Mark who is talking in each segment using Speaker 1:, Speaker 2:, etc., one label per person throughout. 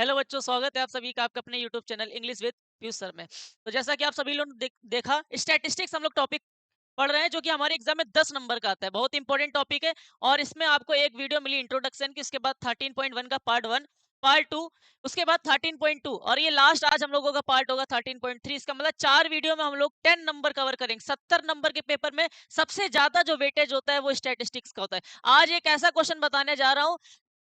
Speaker 1: Hello बच्चों, स्वागत है आप सभी का आपके अपने YouTube channel English with Piyush sir में। तो जैसा कि आप सभी लोगों ने देखा, स्टैटिस्टिक्स हम लोग टॉपिक पढ़ रहे हैं जो कि हमारे एग्जाम में 10 नंबर का आता है। बहुत इंपॉर्टेंट टॉपिक है और इसमें आपको एक वीडियो मिली इंट्रोडक्शन की, उसके बाद 13.1 का पार्ट 1, पार्ट 2, उसके बाद 13.2 और ये लास्ट आज हम लोगों का पार्ट होगा 13.3। इसका मतलब 4 वीडियो में हम लोग 10 नंबर कवर करेंगे। 70 नंबर के पेपर में सबसे ज्यादा जो वेटेज होता है वो स्टैटिस्टिक्स का होता है। आज एक ऐसा क्वेश्चन बताने जा रहा हूँ,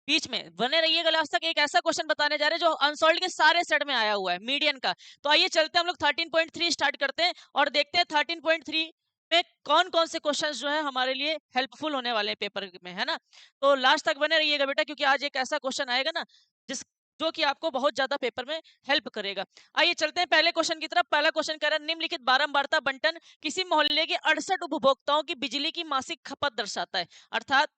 Speaker 1: बीच में बने रहिएगा लास्ट तक। एक ऐसा क्वेश्चन बताने जा रहे हैं जो अनसॉल्व्ड के सारे सेट में आया हुआ है, मीडियन का। तो आइए चलते हैं, हम लोग 13.3 स्टार्ट करते हैं और देखते हैं 13.3 में कौन कौन से क्वेश्चंस जो है हमारे लिए हेल्पफुल होने वाले हैं पेपर में, है ना। तो लास्ट तक बने रहिएगा बेटा, क्योंकि आज एक ऐसा क्वेश्चन आएगा ना जिस जो कि आपको बहुत ज्यादा पेपर में हेल्प करेगा। आइए चलते हैं पहले क्वेश्चन की तरफ। पहला क्वेश्चन कह रहा है, निम्नलिखित बारंबारता बंटन किसी मोहल्ले के 68 उपभोक्ताओं की बिजली की मासिक खपत दर्शाता है। अर्थात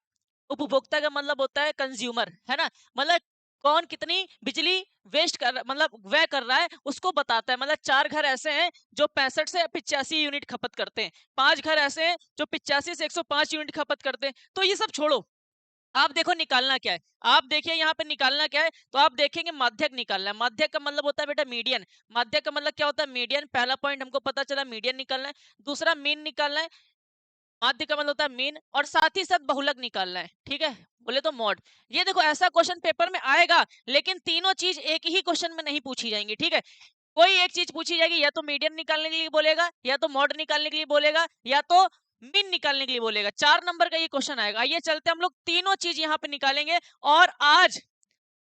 Speaker 1: उपभोक्ता का मतलब होता है कंज्यूमर, है ना। मतलब कौन कितनी बिजली वेस्ट कर मतलब व्यय कर रहा है उसको बताता है। मतलब 4 घर ऐसे हैं जो 65 से 85 यूनिट खपत करते हैं, 5 घर ऐसे हैं जो 85 से 105 यूनिट खपत करते हैं। तो ये सब छोड़ो, आप देखो निकालना क्या है। आप देखिए यहाँ पे निकालना क्या है, तो आप देखेंगे माध्यक निकालना है। माध्यक का मतलब होता है बेटा मीडियन। माध्यक का मतलब क्या होता है? मीडियन। पहला पॉइंट हमको पता चला, मीडियन निकालना है। दूसरा मीन निकालना है। माध्य का मतलब होता है मीन, और साथ ही साथ बहुलक निकालना है, ठीक है। बोले तो मॉड। ये देखो ऐसा क्वेश्चन पेपर में आएगा, लेकिन तीनों चीज एक ही क्वेश्चन में नहीं पूछी जाएंगी, ठीक है। कोई एक चीज पूछी जाएगी, या तो मीडियन निकालने के लिए बोलेगा, या तो मॉड निकालने के लिए बोलेगा, या तो मीन निकालने के लिए बोलेगा। 4 नंबर का ये क्वेश्चन आएगा। आइए चलते हम लोग तीनों चीज यहाँ पे निकालेंगे। और आज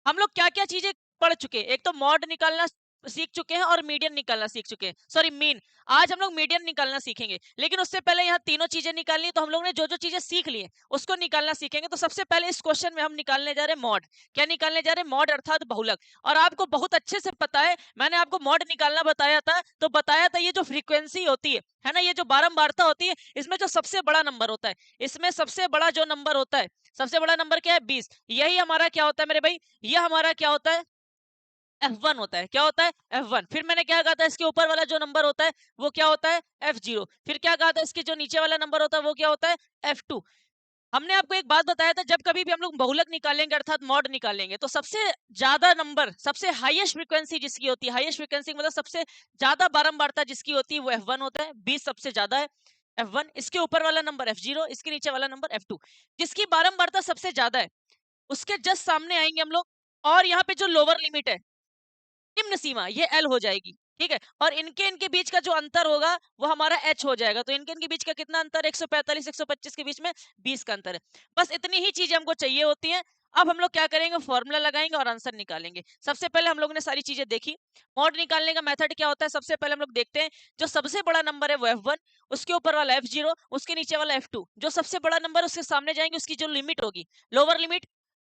Speaker 1: हम लोग क्या क्या चीजें पढ़ चुके हैं? एक तो मॉड निकालना सीख चुके हैं और मीडियन निकालना सीख चुके हैं, सॉरी मीन। आज हम लोग मीडियन निकालना सीखेंगे, लेकिन उससे पहले यहाँ तीनों चीजें निकालनी है। तो हम लोग ने जो जो चीजें सीख ली है उसको निकालना सीखेंगे। तो सबसे पहले इस क्वेश्चन में हम निकालने जा रहे हैं मॉड। क्या निकालने जा रहे हैं? मॉड अर्थात बहुलक। और आपको बहुत अच्छे से पता है, मैंने आपको मॉड निकालना बताया था, तो बताया था ये जो फ्रीक्वेंसी होती है ना, ये जो बारंबारता होती है, इसमें जो सबसे बड़ा नंबर होता है, इसमें सबसे बड़ा जो नंबर होता है, सबसे बड़ा नंबर क्या है? 20। यही हमारा क्या होता है मेरे भाई? यह हमारा क्या होता है? F1 होता है। क्या होता है? F1। फिर मैंने क्या कहा था? इसके ऊपर वाला जो नंबर होता है वो क्या होता है? F0। फिर क्या कहा था? इसके जो नीचे वाला नंबर होता है वो क्या होता है? F2। हमने आपको एक बात बताया था, जब कभी भी हम लोग बहुलक निकालेंगे अर्थात मॉड निकालेंगे, तो सबसे ज्यादा नंबर, सबसे हाईएस्ट फ्रीक्वेंसी जिसकी होती है, हाईएस्ट फ्रीक्वेंसी मतलब सबसे ज्यादा बारंबारता जिसकी होती है, वो F1 होता है। 20 सबसे ज्यादा है, F1। इसके ऊपर वाला नंबर F0, इसके नीचे वाला नंबर F2। जिसकी बारंबारता सबसे ज्यादा है उसके जस्ट सामने आएंगे हम लोग, और यहाँ पे जो लोअर लिमिट है, निम्न सीमा, ये एल हो जाएगी, ठीक है। और इनके इनके बीच का जो अंतर होगा वो हमारा एच हो जाएगा। तो इनके इनके बीच का कितना अंतर है? 145 125 के बीच में 20 का अंतर है। बस इतनी ही चीजें हमको चाहिए होती हैं। अब हम लोग क्या करेंगे? फॉर्मूला लगाएंगे और आंसर निकालेंगे। सबसे पहले हम लोगों ने सारी चीजें देखी। मॉड निकालने का मेथड क्या होता है? सबसे पहले हम लोग देखते हैं जो सबसे बड़ा नंबर है वो F1, उसके ऊपर वाला F0, उसके नीचे वाला F2। जो सबसे बड़ा नंबर उसके सामने जाएंगे, उसकी जो लिमिट होगी, लोअर लिमिट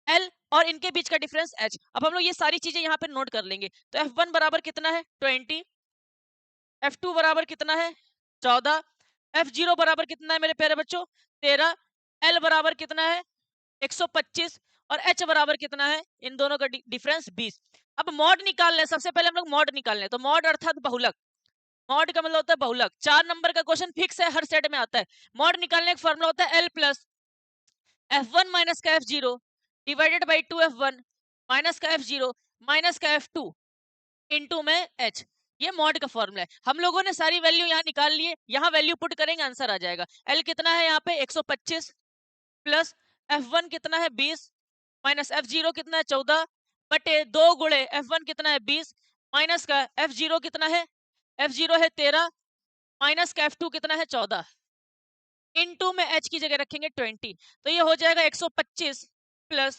Speaker 1: एल, और इनके बीच का डिफरेंस एच। अब हम लोग ये सारी चीजें यहाँ पे नोट कर लेंगे। तो F1 बराबर कितना है? 20। F2 बराबर कितना है? 14। F0 बराबर कितना है मेरे प्यारे बच्चों? 13। एल बराबर कितना है? 125। और एच बराबर कितना है? इन दोनों का डिफरेंस 20। अब मॉड निकाल लें। सबसे पहले हम लोग मॉड निकाल लें। तो मॉड अर्थात बहुलक। मॉड का मतलब होता है बहुलक। 4 नंबर का क्वेश्चन फिक्स है, हर सेट में आता है। मॉड निकालने का फॉर्मूला होता है एल प्लस F1 माइनस का F0 divided by 2 F1 minus का F0 माइनस का F2 इनटू में H। ये मॉड का फॉर्मूला है। हम लोगों ने सारी वैल्यू यहाँ निकाल लिए, यहाँ वैल्यू पुट करेंगे, आंसर आ जाएगा। L कितना है यहाँ पे? 125 प्लस F1 कितना है? 20 माइनस F0 कितना है? 14 बटे 2 गुणे F1 कितना है? 20 माइनस का F0 कितना है? F0 है 13 माइनस का F2 कितना है? 14 इनटू में H की जगह रखेंगे 20। तो ये हो जाएगा 125 प्लस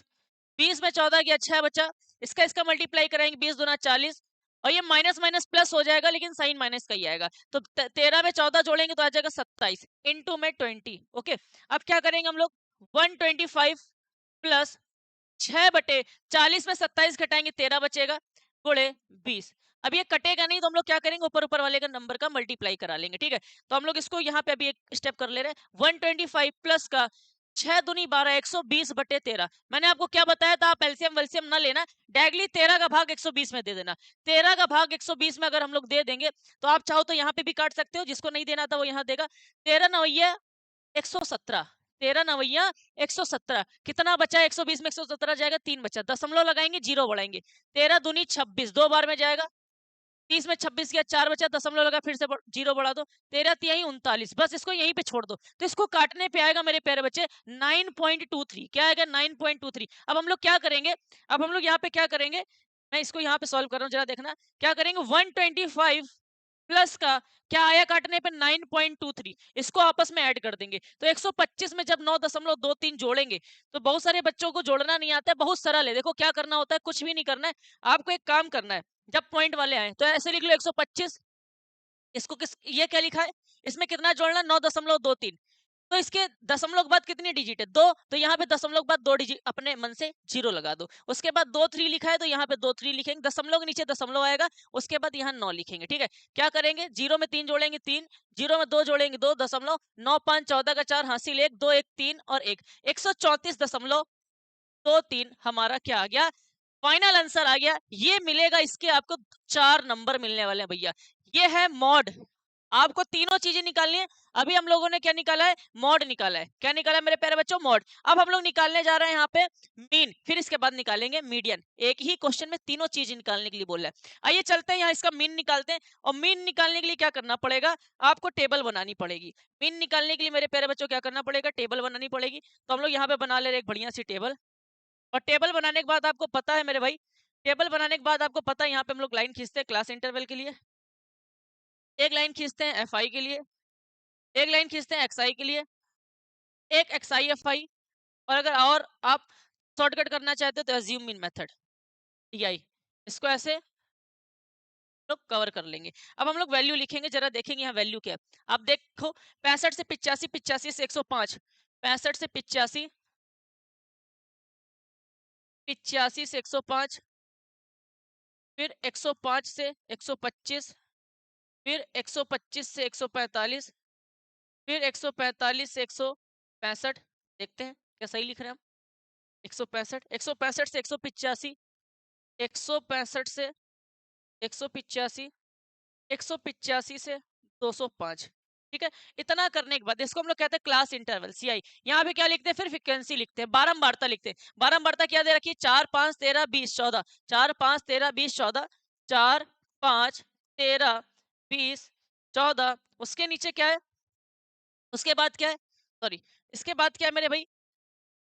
Speaker 1: 20 में 14 गया, 6 बचा। इसका इसका मल्टीप्लाई कराएंगे, 20 दूना 40। और ये माइनस माइनस प्लस हो जाएगा, लेकिन साइन माइनस का ही आएगा। तो 13 में 14 जोड़ेंगे तो आ जाएगा 27 इनटू में 20। ओके, अब क्या करेंगे हम लोग? 125 प्लस 6/40 में 27 घटाएंगे, 13 बचेगा, गुणे 20। अब ये कटेगा नहीं, तो हम लोग क्या करेंगे? ऊपर ऊपर वाले का नंबर का मल्टीप्लाई करा लेंगे, ठीक है। तो हम लोग इसको यहाँ पे अभी एक स्टेप कर ले रहे हैं। 125 प्लस का 6 दूनी 12, 120/13। मैंने आपको क्या बताया था? आप एलसीएम वेलसीएम ना लेना, डायरेक्टली 13 का भाग 120 में दे देना। 13 का भाग 120 में अगर हम लोग दे देंगे, तो आप चाहो तो यहाँ पे भी काट सकते हो, जिसको नहीं देना था वो यहाँ देगा। 13 9 117, 13 नवैया 117, कितना बचा? 120 में 117 जाएगा, 3 बचा, दशमलव लगाएंगे, जीरो बढ़ाएंगे, 13 दूनी 26, 2 बार में जाएगा, 30 में 26 किया, 4 बचा, दशमलव लगा, फिर से जीरो बढ़ा दो, 13 तिहाई 39, बस इसको यहीं पे छोड़ दो। तो इसको काटने पे आएगा मेरे प्यारे बच्चे 9.23, क्या आएगा? 9.23। अब हम लोग क्या करेंगे? अब हम लोग यहाँ पे क्या करेंगे? मैं इसको यहाँ पे सॉल्व कर रहा हूँ, जरा देखना क्या करेंगे। 125 प्लस का क्या आया काटने पे? 9.23, इसको आपस में ऐड कर देंगे। तो 125 में जब 9.23 जोड़ेंगे, तो बहुत सारे बच्चों को जोड़ना नहीं आता है, बहुत सरल है। देखो क्या करना होता है, कुछ भी नहीं करना है, आपको एक काम करना है। जब पॉइंट वाले आए तो ऐसे लिख लो 125, इसको किस, ये क्या लिखा है, इसमें कितना जोड़ना? 9.23। तो इसके दशमलव के बाद कितनी डिजिट है? 2, तो यहाँ पे दशमलव के बाद 2 डिजिट अपने मन से जीरो लगा दो। उसके बाद 2 3 लिखा है तो यहाँ पे 2 3 लिखेंगे, दशमलव के नीचे दशमलव आएगा, उसके बाद यहाँ 9 लिखेंगे। ठीक है, क्या करेंगे? जीरो में 3 जोड़ेंगे 3, जीरो में 2 जोड़ेंगे 2, दशमलव 9 5 14 का 4 हासिल 1 2 1 3 और 1, 134.23 हमारा क्या आ गया? फाइनल आंसर आ गया। ये मिलेगा, इसके आपको 4 नंबर मिलने वाले हैं भैया। ये है मॉड। आपको तीनों चीजें निकालनी है। अभी हम लोगों ने क्या निकाला है? मॉड निकाला है। क्या निकाला है मेरे प्यारे बच्चों? मॉड। अब हम लोग निकालने जा रहे हैं यहाँ पे मीन, फिर इसके बाद निकालेंगे मीडियन। एक ही क्वेश्चन में तीनों चीज निकालने के लिए बोला है। आइए चलते हैं यहाँ, इसका मीन निकालते हैं। और मीन निकालने के लिए क्या करना पड़ेगा? आपको टेबल बनानी पड़ेगी। मीन निकालने के लिए मेरे प्यारे बच्चों क्या करना पड़ेगा? टेबल बनानी पड़ेगी। तो हम लोग यहाँ पे बना ले रहे एक बढ़िया सी टेबल। और टेबल बनाने के बाद आपको पता है मेरे भाई, टेबल बनाने के बाद आपको पता है यहाँ पे हम लोग लाइन खींचते हैं क्लास इंटरवल के लिए, एक लाइन खींचते हैं एफ आई के लिए, एक लाइन खींचते हैं एक्स आई के लिए, एक एक्स आई एफ आई। और अगर और आप शॉर्टकट करना चाहते हो तो assume mean method, T I, इसको ऐसे लोग कवर कर लेंगे। अब हम लोग वैल्यू लिखेंगे, जरा देखेंगे यहाँ वैल्यू क्या है। आप देखो 65 से 85, 85 से 105, 65 से 85, 85 से 105, फिर 105 से 125, फिर 125 से 145, फिर 145 से 165, देखते हैं क्या सही लिख रहे हैं हम। 165, 165 से 185, 165 से 185, 185 से 205। ठीक है, इतना करने के बाद इसको हम लोग कहते हैं क्लास इंटरवल, सी आई। यहाँ पे क्या लिखते हैं? फिर फ्रीक्वेंसी लिखते हैं, बारंबारता लिखते हैं। बारंबारता क्या दे रखी है? 4 5 13 20 14, 4 5 13 20 14, 4 5 13 20 14। उसके नीचे क्या है? उसके बाद क्या है? सॉरी, इसके बाद क्या है मेरे भाई?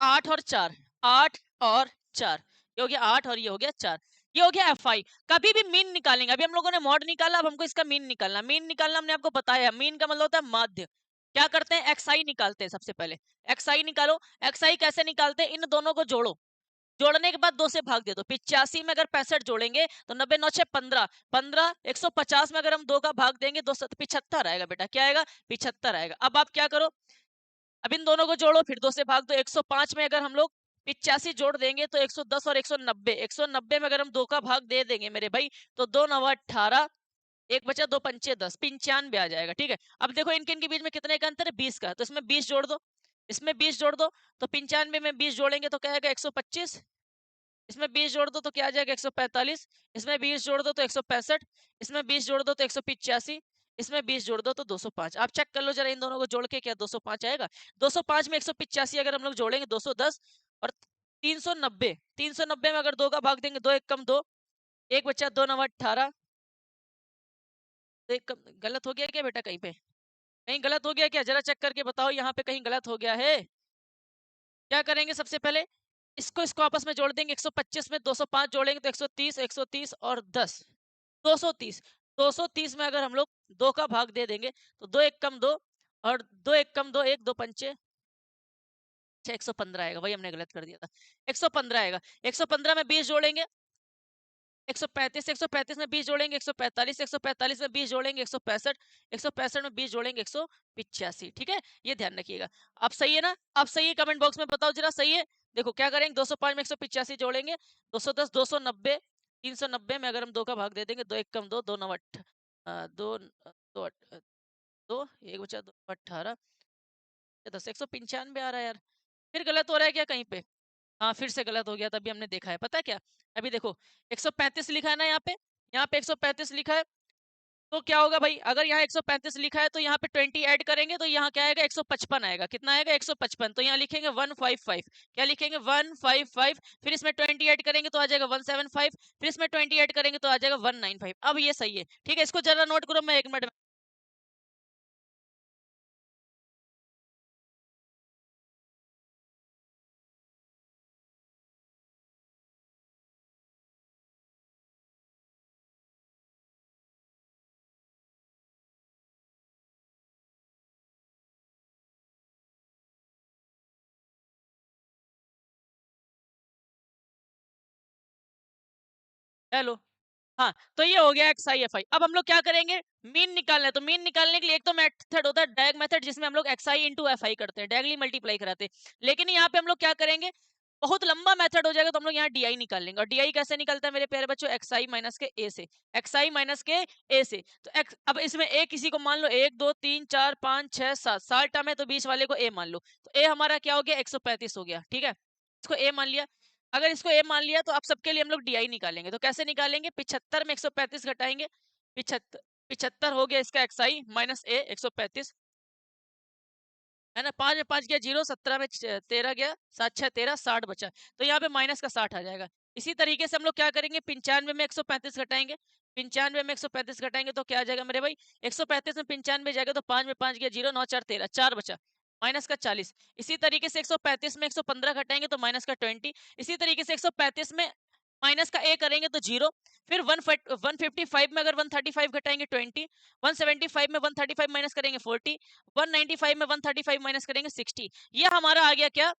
Speaker 1: 8 और 4, 8 और 4, ये हो गया 8 और ये हो गया 4, ये हो गया एफ आई। कभी भी मीन निकालेंगे, अभी हम लोगों ने मॉड निकाला, अब हमको इसका मीन निकालना। मीन निकालना हमने आपको बताया, मीन का मतलब होता है माध्य। क्या करते हैं? एक्स आई निकालते हैं सबसे पहले। एक्स आई निकालो। एक्स आई कैसे निकालते हैं? इन दोनों को जोड़ो, जोड़ने के बाद 2 से भाग दे दो। 85 में अगर 65 जोड़ेंगे तो 90 9 6 15, 15 150 में अगर हम 2 का भाग देंगे 2 75 आएगा बेटा। क्या आएगा? 75 आएगा। अब आप क्या करो, अब इन दोनों को जोड़ो, फिर 2 से भाग दो। 105 में अगर हम लोग 85 जोड़ देंगे तो 110 और 190, 190 में अगर हम 2 का भाग दे देंगे मेरे भाई तो 2 9 18, एक बचा 2 पंचे 10, 95 आ जाएगा। ठीक है, अब देखो इनके इनके बीच में कितने का अंतर है? 20 का, तो इसमें 20 जोड़ दो, इसमें 20 जोड़ दो, तो 95 में 20 जोड़ेंगे तो क्या आएगा? 125। इसमें 20 जोड़ दो तो क्या आ जाएगा? 145। इसमें 20 जोड़ दो तो 165। इसमें 20 जोड़ दो तो 185। इसमें 20 जोड़ दो तो 205। आप चेक कर लो जरा इन दोनों को जोड़ के, क्या 205 आएगा? 205 में 185 अगर हम लोग जोड़ेंगे 210, और 390, 390 में अगर 2 का भाग देंगे, 2 1 कम 2, एक बच्चा 2 9 18, तो एक कम, गलत हो गया क्या बेटा? कहीं पे कहीं गलत हो गया क्या? जरा चेक करके बताओ यहाँ पे कहीं गलत हो गया है। क्या करेंगे सबसे पहले? इसको इसको आपस में जोड़ देंगे। 125 में 205 जोड़ेंगे तो 130, 130 और 10, 230। 230 में अगर हम लोग 2 का भाग दे देंगे तो 2 1 कम 2, और 2 1 कम 2 1, 2 पंचे 115 आएगा। वही हमने गलत कर दिया था, 115 आएगा। 115 में 20 जोड़ेंगे 135, 135 में 20 जोड़ेंगे 145, 145 में 20 जोड़ेंगे 165, 165 में 20 जोड़ेंगे 185। ठीक है, ये ध्यान रखिएगा। अब सही है ना? अब सही है? कमेंट बॉक्स में बताओ जरा सही है। देखो क्या करेंगे, 205 में 185 जोड़ेंगे 210, 290, 390 में अगर हम 2 का भाग दे देंगे, 2 1 कम 2, 2 9 2 2 2, एक बचा 2 18, 10, 195 आ रहा है यार। फिर गलत हो रहा है क्या कहीं पे? हाँ, फिर से गलत हो गया, तभी हमने देखा है। पता है क्या? अभी देखो 135 लिखा है ना यहाँ पे, यहाँ पे 135 लिखा है, तो क्या होगा भाई, अगर यहाँ 135 लिखा है तो यहाँ पे 20 ऐड करेंगे तो यहाँ क्या आएगा 155 आएगा। कितना आएगा 155। तो यहाँ लिखेंगे 155। क्या लिखेंगे 155। फिर इसमें 20 ऐड करेंगे तो आ जाएगा 175। फिर इसमें 20 ऐड करेंगे तो आ जाएगा 195। अब ये सही है, ठीक है, इसको जरा नोट करो, मैं 1 मिनट। हेलो। हाँ, तो ये हो गया एक्स आई एफ आई। अब हम लोग क्या करेंगे, मीन निकालना है। तो मीन निकालने के लिए एक तो मेथड होता है डायग मेथड, जिसमें हम लोग x I into F I करते हैं, डायगली मल्टीप्लाई कराते हैं। लेकिन यहाँ पे हम लोग क्या करेंगे, बहुत लंबा मेथड हो जाएगा, तो हम लोग यहाँ डी निकाल लेंगे। और डी कैसे निकलता है मेरे प्यारे बच्चों, एक्स आई माइनस के ए से। एक्स आई माइनस के ए से। तो एक्स, अब इसमें ए किसी को मान लो 1 2 3 4 5 6 7 7 टर्म है, तो बीच वाले को ए मान लो। तो ए हमारा क्या हो गया 135 हो गया, ठीक है, इसको ए मान लिया। अगर इसको ए मान लिया तो आप सबके लिए हम लोग डी निकालेंगे। तो कैसे निकालेंगे, 75 में 135 घटाएंगे, 75 75 हो गया इसका एक्स आई माइनस ए 135, है ना। 5 में 5 गया 0, 17 में 13 गया, 7 6 13, 60 बचा। तो यहाँ पे माइनस का 60 आ जाएगा। इसी तरीके से हम लोग क्या करेंगे, 95 में 135 घटाएंगे, 95 में 135 घटाएंगे तो क्या आ जाएगा मेरे भाई, 135 में 95 जाएगा तो 5 में 5 गया 0, 9 4 13, 4 बचा, माइनस का 40। इसी तरीके से 135 में 115 घटाएंगे तो माइनस का 20। इसी तरीके से 135 में माइनस का ए करेंगे तो 0। फिर 155 में अगर 135 घटाएंगे 20, 175 में 135 माइनस करेंगे 40, 195 में 135 माइनस करेंगे 60। ये हमारा आ गया क्या,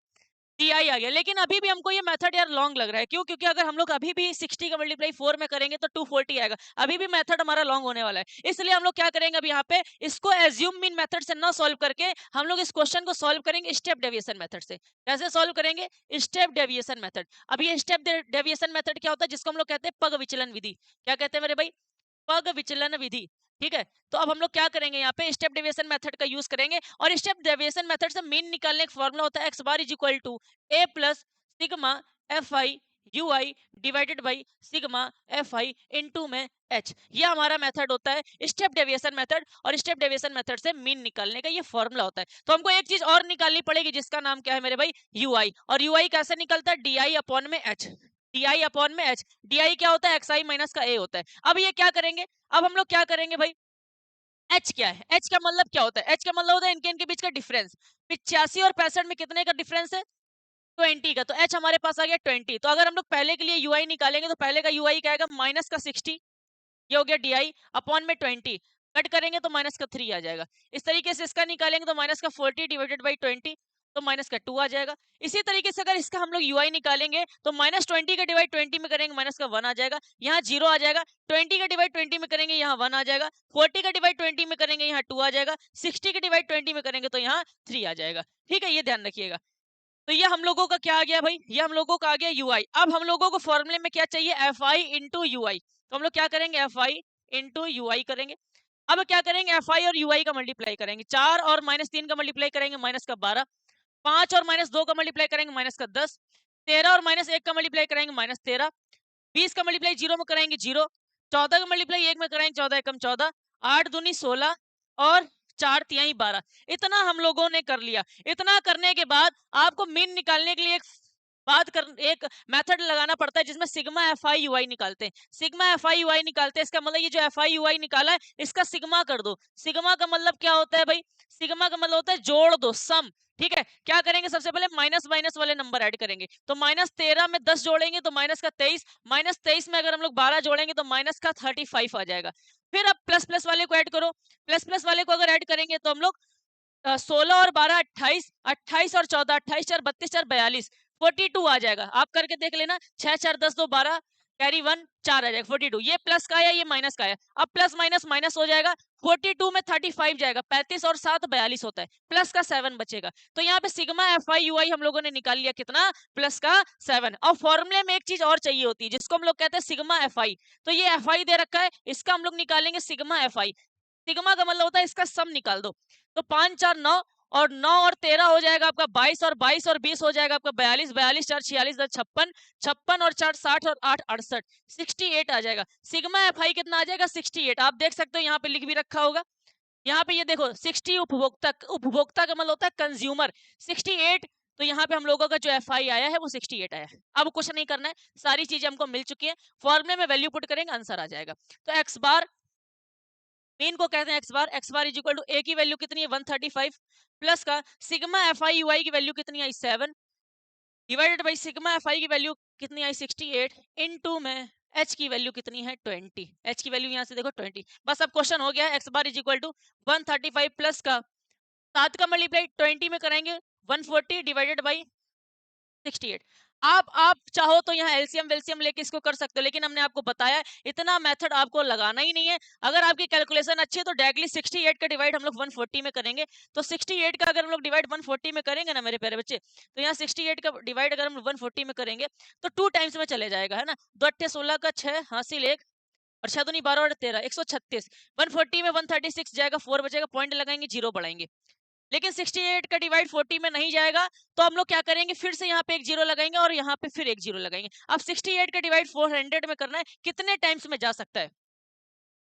Speaker 1: टी आई आ गया। लेकिन अभी भी हमको ये मेथड यार लॉन्ग लग रहा है, क्यों, क्योंकि अगर हम लोग अभी भी 60 का मल्टीप्लाई 4 में करेंगे तो 240 आएगा। अभी भी मेथड हमारा लॉन्ग होने वाला है। इसलिए हम लोग क्या करेंगे, अब यहाँ पे इसको एज्यूम मीन मेथड से ना सॉल्व करके हम लोग इस क्वेश्चन को सॉल्व करेंगे स्टेप डेविएशन मेथड से। कैसे सॉल्व करेंगे, स्टेप डेविएशन मेथड। अब ये स्टेप डेविएशन मेथड क्या होता है, जिसको हम लोग कहते हैं पग विचलन विधि। क्या कहते हैं मेरे भाई, पग विचलन विधि, ठीक है। तो अब हम लोग क्या करेंगे, यहाँ पे स्टेप डेविएशन मेथड का यूज करेंगे। और स्टेप डेविएशन मेथड से मीन निकालने का फॉर्मूला होता है x bar is equal to a plus sigma f i u i divided by sigma f i into में एच। ये हमारा मेथड होता है स्टेप डेविएशन मेथड। और स्टेप डेविएशन मेथड से मीन निकालने का ये फॉर्मूला होता है। तो हमको एक चीज और निकालनी पड़ेगी, जिसका नाम क्या है मेरे भाई, यू आई। और यू आई कैसे निकलता है, डी आई अपॉन में एच। डी आई अपॉन में एच। डी आई क्या होता है, एक्स आई माइनस का ए होता है। अब ये क्या करेंगे, अब हम लोग क्या करेंगे भाई, एच क्या है, एच का मतलब क्या होता है, एच का मतलब होता है इनके इनके बीच का डिफरेंस। 85 और 65 में कितने का डिफरेंस है, 20 का। तो एच हमारे पास आ गया 20। तो अगर हम लोग पहले के लिए यूआई निकालेंगे तो पहले का यूआई क्या आएगा, माइनस का 60, ये हो गया डी आई अपॉन में 20। कट करेंगे तो माइनस का 3 आ जाएगा। इस तरीके से इसका निकालेंगे तो माइनस का 40 डिवाइडेड बाई 20, तो माइनस का 2 आ जाएगा। इसी तरीके से अगर इसका हम लोग यूआई निकालेंगे तो माइनस 20 का डिवाइड 20 में करेंगे, माइनस का 1 आ जाएगा, यहाँ 0 आ जाएगा। 20 का डिवाइड 20 में करेंगे, यहाँ 1 आ जाएगा। 40 का डिवाइड 20 में करेंगे, यहाँ 2 आ जाएगा। 60 का डिवाइड 20 में करेंगे तो यहाँ 3 आ जाएगा। ठीक है, ये ध्यान रखिएगा। तो ये हम लोगों का क्या आ गया भाई, ये हम लोगों का आ गया यू आई। अब हम लोगों को फॉर्मूले में क्या चाहिए, एफ आई इंटू यू आई। तो हम लोग क्या करेंगे, एफ आई इंटू यू आई करेंगे। अब क्या करेंगे, एफ आई और यू आई का मल्टीप्लाई करेंगे। 4 और माइनस 3 का मल्टीप्लाई करेंगे, माइनस का 12। 5 और माइनस 2 का मल्टीप्लाई करेंगे, माइनस का 10। 13 और माइनस 1 का मल्टीप्लाई करेंगे, माइनस 13। 20 का मल्टीप्लाई 0 में कराएंगे 0। 14 का मल्टीप्लाई 1 में कराएंगे, 14 एकम 14। 8 दूनी 16 और 4 तिहाई 12। इतना हम लोगों ने कर लिया। इतना करने के बाद आपको मीन निकालने के लिए एक मेथड लगाना पड़ता है, जिसमें सिग्मा एफ आई यू आई निकालते हैं। सिग्मा एफ आई यू आई निकालते हैं, इसका मतलब ये जो एफ आई यू आई निकाला है इसका सिग्मा कर दो। सिग्मा का मतलब क्या होता है भाई, सिग्मा का मतलब होता है जोड़ दो, सम। ठीक है, क्या करेंगे, सबसे पहले माइनस माइनस वाले नंबर ऐड करेंगे। तो माइनस 13 में 10 जोड़ेंगे तो माइनस का 23। माइनस 23 में अगर हम लोग 12 जोड़ेंगे तो माइनस का 35 आ जाएगा। फिर अब प्लस प्लस वाले को ऐड करो। प्लस प्लस वाले को अगर ऐड करेंगे तो हम लोग 16 और 12 28, 28 और 14 28 4 32 4 42, 42 आ जाएगा। आप करके देख लेना, 6 4 10 2 12 कैरी 1 4 आ जाएगा 42। ये प्लस का आया, ये माइनस का आया। अब प्लस माइनस माइनस हो जाएगा। 42 में 35 जाएगा, 35 और 7 42 होता है, प्लस का 7 बचेगा। तो यहाँ पे सिग्मा एफ आई यू आई हम लोगों ने निकाल लिया कितना, प्लस का 7। और फॉर्मूले में एक चीज और चाहिए होती है, जिसको हम लोग कहते हैं सिग्मा एफ आई। तो ये एफ आई दे रखा है, इसका हम लोग निकालेंगे सिग्मा एफ आई। सिग्मा का मतलब होता है इसका सम निकाल दो। तो 5 4 9 और 9 और 13 हो जाएगा आपका 22 और 22 और 20 हो जाएगा आपका 42, 42 4 46 10 56, 56 और 4 60 और 8 68, 68 आ जाएगा। सिग्मा एफ आई कितना आ जाएगा 68। आप देख सकते हो यहाँ पे लिख भी रखा होगा। यहाँ पे ये देखो 60 उपभोक्ता, उपभोक्ता का मतलब होता है कंज्यूमर, 68। तो यहाँ पे हम लोगों का जो एफ आई आया है वो 68 आया है। अब कुछ नहीं करना है, सारी चीजें हमको मिल चुकी है, फॉर्मूले में वैल्यू पुट करेंगे आंसर आ जाएगा। तो एक्स बार मीन को कहते हैं x bar is equal to A की वैल्यू कितनी है 135 प्लस का sigma f i u i की वैल्यू कितनी आई 7 divided by sigma f i की वैल्यू कितनी आई 68 इनटू में एच की वैल्यू कितनी है 20। एच की वैल्यू यहाँ से देखो 20। बस अब क्वेश्चन हो गया। X bar is equal to 135 plus का 7 का मल्टीप्लाई 20 में करेंगे 140 डिवाइडेड बाई 68। आप चाहो तो यहाँ एलसीएम वेलसीएम लेके इसको कर सकते हो, लेकिन हमने आपको बताया इतना मेथड आपको लगाना ही नहीं है। अगर आपकी कैलकुलेशन अच्छी है तो डायरेक्टली 68 का डिवाइड हम लोग 140 में करेंगे। तो 68 का अगर हम लोग डिवाइड 140 में करेंगे ना मेरे प्यारे बच्चे, तो यहाँ 68 का डिवाइड अगर हम 140 में करेंगे तो 2 टाइम्स में चले जाएगा, है ना। 2 अट्ठे 16 का 6 हासिल 1 और 6 दूनी 12 और 13 136। 140 में 136 जाएगा, 4 बचेगा, पॉइंट लगाएंगे, जीरो बढ़ाएंगे। लेकिन 68 का डिवाइड 40 में नहीं जाएगा, तो हम लोग क्या करेंगे, फिर से यहाँ पे एक जीरो लगाएंगे और यहाँ पे फिर एक जीरो लगाएंगे। अब 68 का डिवाइड 400 में करना है, कितने टाइम्स में जा सकता है,